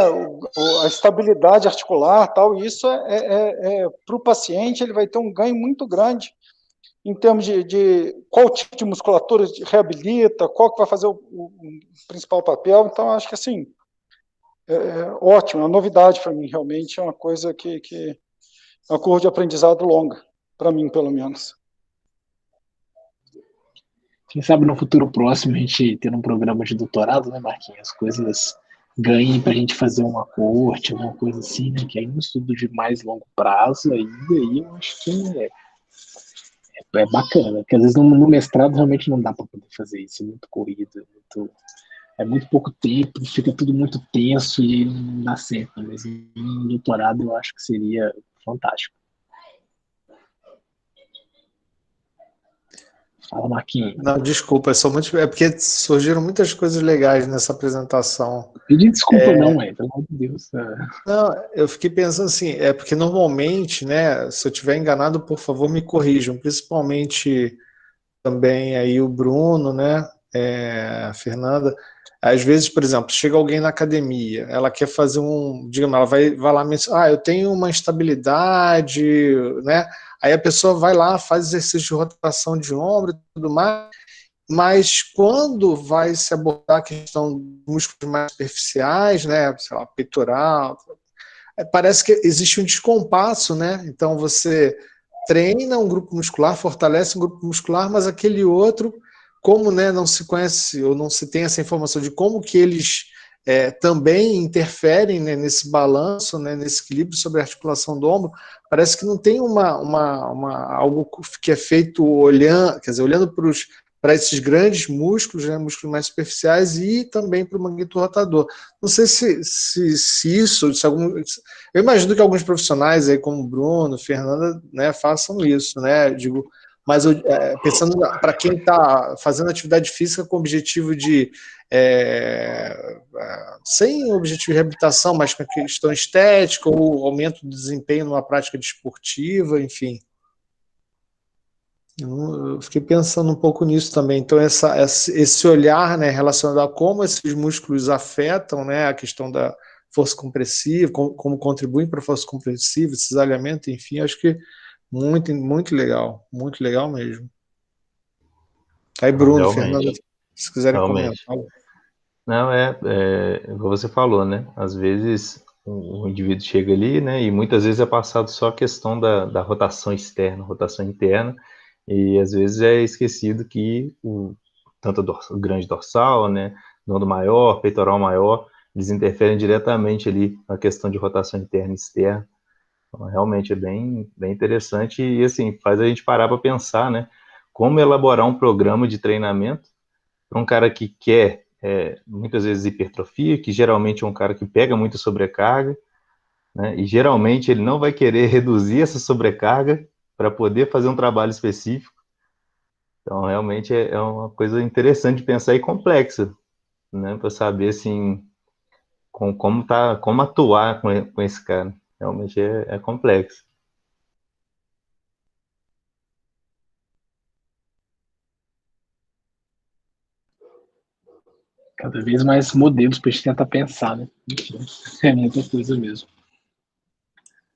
a estabilidade articular, tal, isso para o paciente, ele vai ter um ganho muito grande em termos de qual tipo de musculatura reabilita, qual que vai fazer o principal papel. Então, acho que assim, ótimo, é uma novidade para mim, realmente é uma coisa que é uma curva de aprendizado longa, para mim, pelo menos. Quem sabe no futuro próximo a gente ter um programa de doutorado, né, Marquinhos? As coisas ganhem para a gente fazer uma coorte, alguma coisa assim, né? Que aí um estudo de mais longo prazo, aí eu acho que é bacana, porque às vezes no mestrado realmente não dá para poder fazer isso, é muito corrido, é muito pouco tempo, fica tudo muito tenso e aí não dá certo, mas em doutorado eu acho que seria fantástico. Fala, Marquinhos. Não, desculpa, é porque surgiram muitas coisas legais nessa apresentação. Pedir desculpa não, pelo amor de Deus. Não, eu fiquei pensando assim, porque normalmente, né, se eu estiver enganado, por favor, me corrijam, principalmente também aí o Bruno, né, a Fernanda. Às vezes, por exemplo, chega alguém na academia, ela quer fazer digamos, ela vai lá mencionar, eu tenho uma instabilidade, né, aí a pessoa vai lá, faz exercício de rotação de ombro e tudo mais, mas quando vai se abordar a questão dos músculos mais superficiais, né, sei lá, peitoral, parece que existe um descompasso, né, então você treina um grupo muscular, fortalece um grupo muscular, mas aquele outro, como, né, não se conhece ou não se tem essa informação de como que eles também interferem, né, nesse balanço, né, nesse equilíbrio sobre a articulação do ombro, parece que não tem algo que é feito olhando, quer dizer, olhando para esses grandes músculos, né, músculos mais superficiais e também para o manguito rotador. Não sei se isso, eu imagino que alguns profissionais aí como Bruno, Fernanda, né, façam isso, né, digo, mas pensando para quem está fazendo atividade física com objetivo de sem objetivo de reabilitação, mas com questão estética ou aumento do desempenho numa prática desportiva, enfim. Eu fiquei pensando um pouco nisso também. Então, esse olhar, né, relacionado a como esses músculos afetam, né, a questão da força compressiva, como contribuem para a força compressiva, esse desalhamento, enfim, acho que muito, muito legal mesmo. Aí, Bruno, Fernanda, se quiserem comentar. Não, como você falou, né? Às vezes o indivíduo chega ali, né? E muitas vezes é passado só a questão da rotação externa, rotação interna, e às vezes é esquecido que tanto o grande dorsal, né? Nodo maior, peitoral maior, eles interferem diretamente ali na questão de rotação interna e externa. Então, realmente é bem, bem interessante e, assim, faz a gente parar para pensar, né? Como elaborar um programa de treinamento para um cara que quer, muitas vezes, hipertrofia, que geralmente é um cara que pega muita sobrecarga, né? E geralmente ele não vai querer reduzir essa sobrecarga para poder fazer um trabalho específico. Então, realmente é uma coisa interessante de pensar e complexa, né? Para saber, assim, como atuar com esse cara. Realmente é complexo. Cada vez mais modelos para a gente tentar pensar, né? Enfim, é muita coisa mesmo.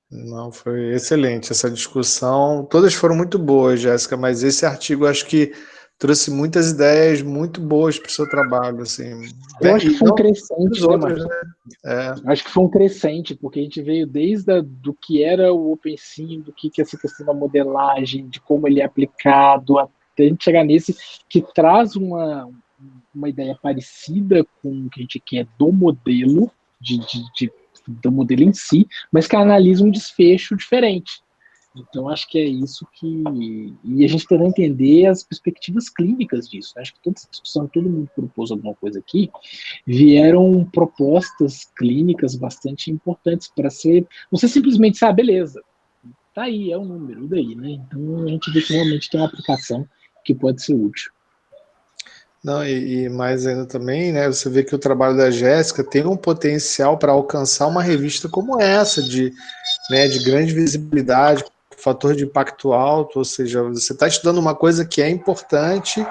Não, foi excelente essa discussão. Todas foram muito boas, Jéssica, mas esse artigo acho que trouxe muitas ideias muito boas para o seu trabalho. Assim. Eu acho que foi um crescente, outros, né? Acho que foi um crescente, porque a gente veio desde do que era o OpenSim, do que é essa questão da modelagem, de como ele é aplicado, até a gente chegar nesse que traz uma ideia parecida com o que a gente quer do modelo, do modelo em si, mas que analisa um desfecho diferente. Então, acho que é isso que... E a gente tenta entender as perspectivas clínicas disso. Acho que toda essa discussão, todo mundo propôs alguma coisa aqui, vieram propostas clínicas bastante importantes para ser... Não ser simplesmente, beleza, tá aí, é um número, daí, né? Então, a gente vê que realmente tem uma aplicação que pode ser útil. Não, e mais ainda também, né, você vê que o trabalho da Jéssica tem um potencial para alcançar uma revista como essa, de grande visibilidade, fator de impacto alto, ou seja, você está estudando uma coisa que é importante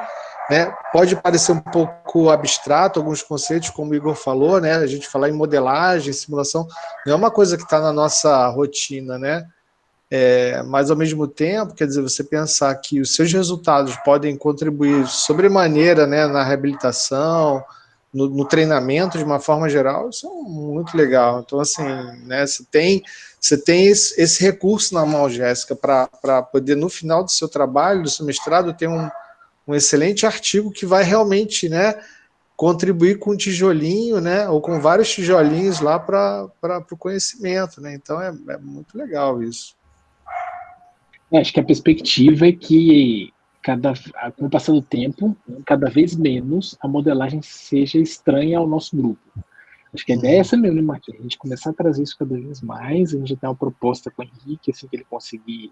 né? Pode parecer um pouco abstrato alguns conceitos, como o Igor falou, né? A gente falar em modelagem, simulação, não é uma coisa que está na nossa rotina, né? Mas ao mesmo tempo, quer dizer, você pensar que os seus resultados podem contribuir sobremaneira, né, na reabilitação, no treinamento de uma forma geral, isso é muito legal. Então, assim, né, você tem esse recurso na mão, Jéssica, para poder, no final do seu trabalho, do seu mestrado, ter um excelente artigo que vai realmente, né, contribuir com um tijolinho, né, ou com vários tijolinhos lá para o conhecimento, né? Então é muito legal isso. Acho que a perspectiva é que com o passar do tempo, cada vez menos a modelagem seja estranha ao nosso grupo. Acho que a ideia é essa mesmo, né, Marquinhos? A gente começar a trazer isso cada vez mais, a gente tem uma proposta com o Henrique, assim que ele conseguir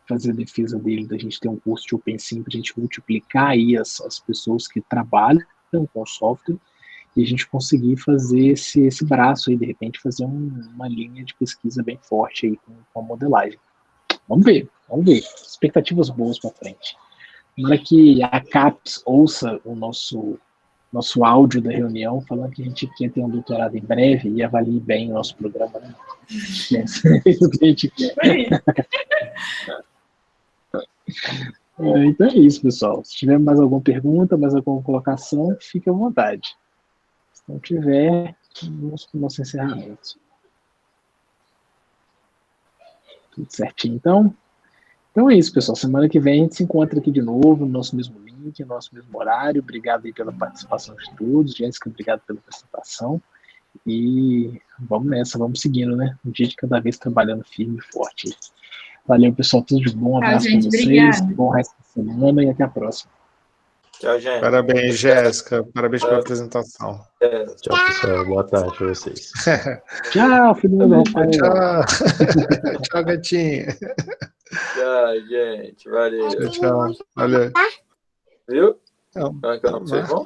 fazer a defesa dele, da gente ter um curso de OpenSim para a gente multiplicar aí as pessoas que trabalham com o software e a gente conseguir fazer esse braço aí, de repente fazer uma linha de pesquisa bem forte aí com a modelagem. Vamos ver. Expectativas boas para frente. Na hora que a CAPES ouça o nosso áudio da reunião, falando que a gente quer ter um doutorado em breve e avalie bem o nosso programa, né? É isso que a gente quer. Então é isso, pessoal. Se tiver mais alguma pergunta, mais alguma colocação, fique à vontade. Se não tiver, vamos para o nosso encerramento. Tudo certinho, então? Então é isso, pessoal. Semana que vem a gente se encontra aqui de novo no nosso mesmo link, no nosso mesmo horário. Obrigado aí pela participação de todos. Jéssica, obrigado pela apresentação. E vamos nessa, vamos seguindo, né? Um dia de cada vez trabalhando firme e forte. Valeu, pessoal. Tudo de bom. Um abraço para vocês. Obrigada. Bom resto de semana e até a próxima. Tchau, gente. Parabéns, Jéssica. Parabéns pela apresentação. Tchau, pessoal. Boa tarde para vocês. Tchau, filho do Rafael. Tchau. Tchau, gatinho. Tchau, gente. Valeu. Tchau. Valeu. Viu? Não, Como é que eu não sei, bom?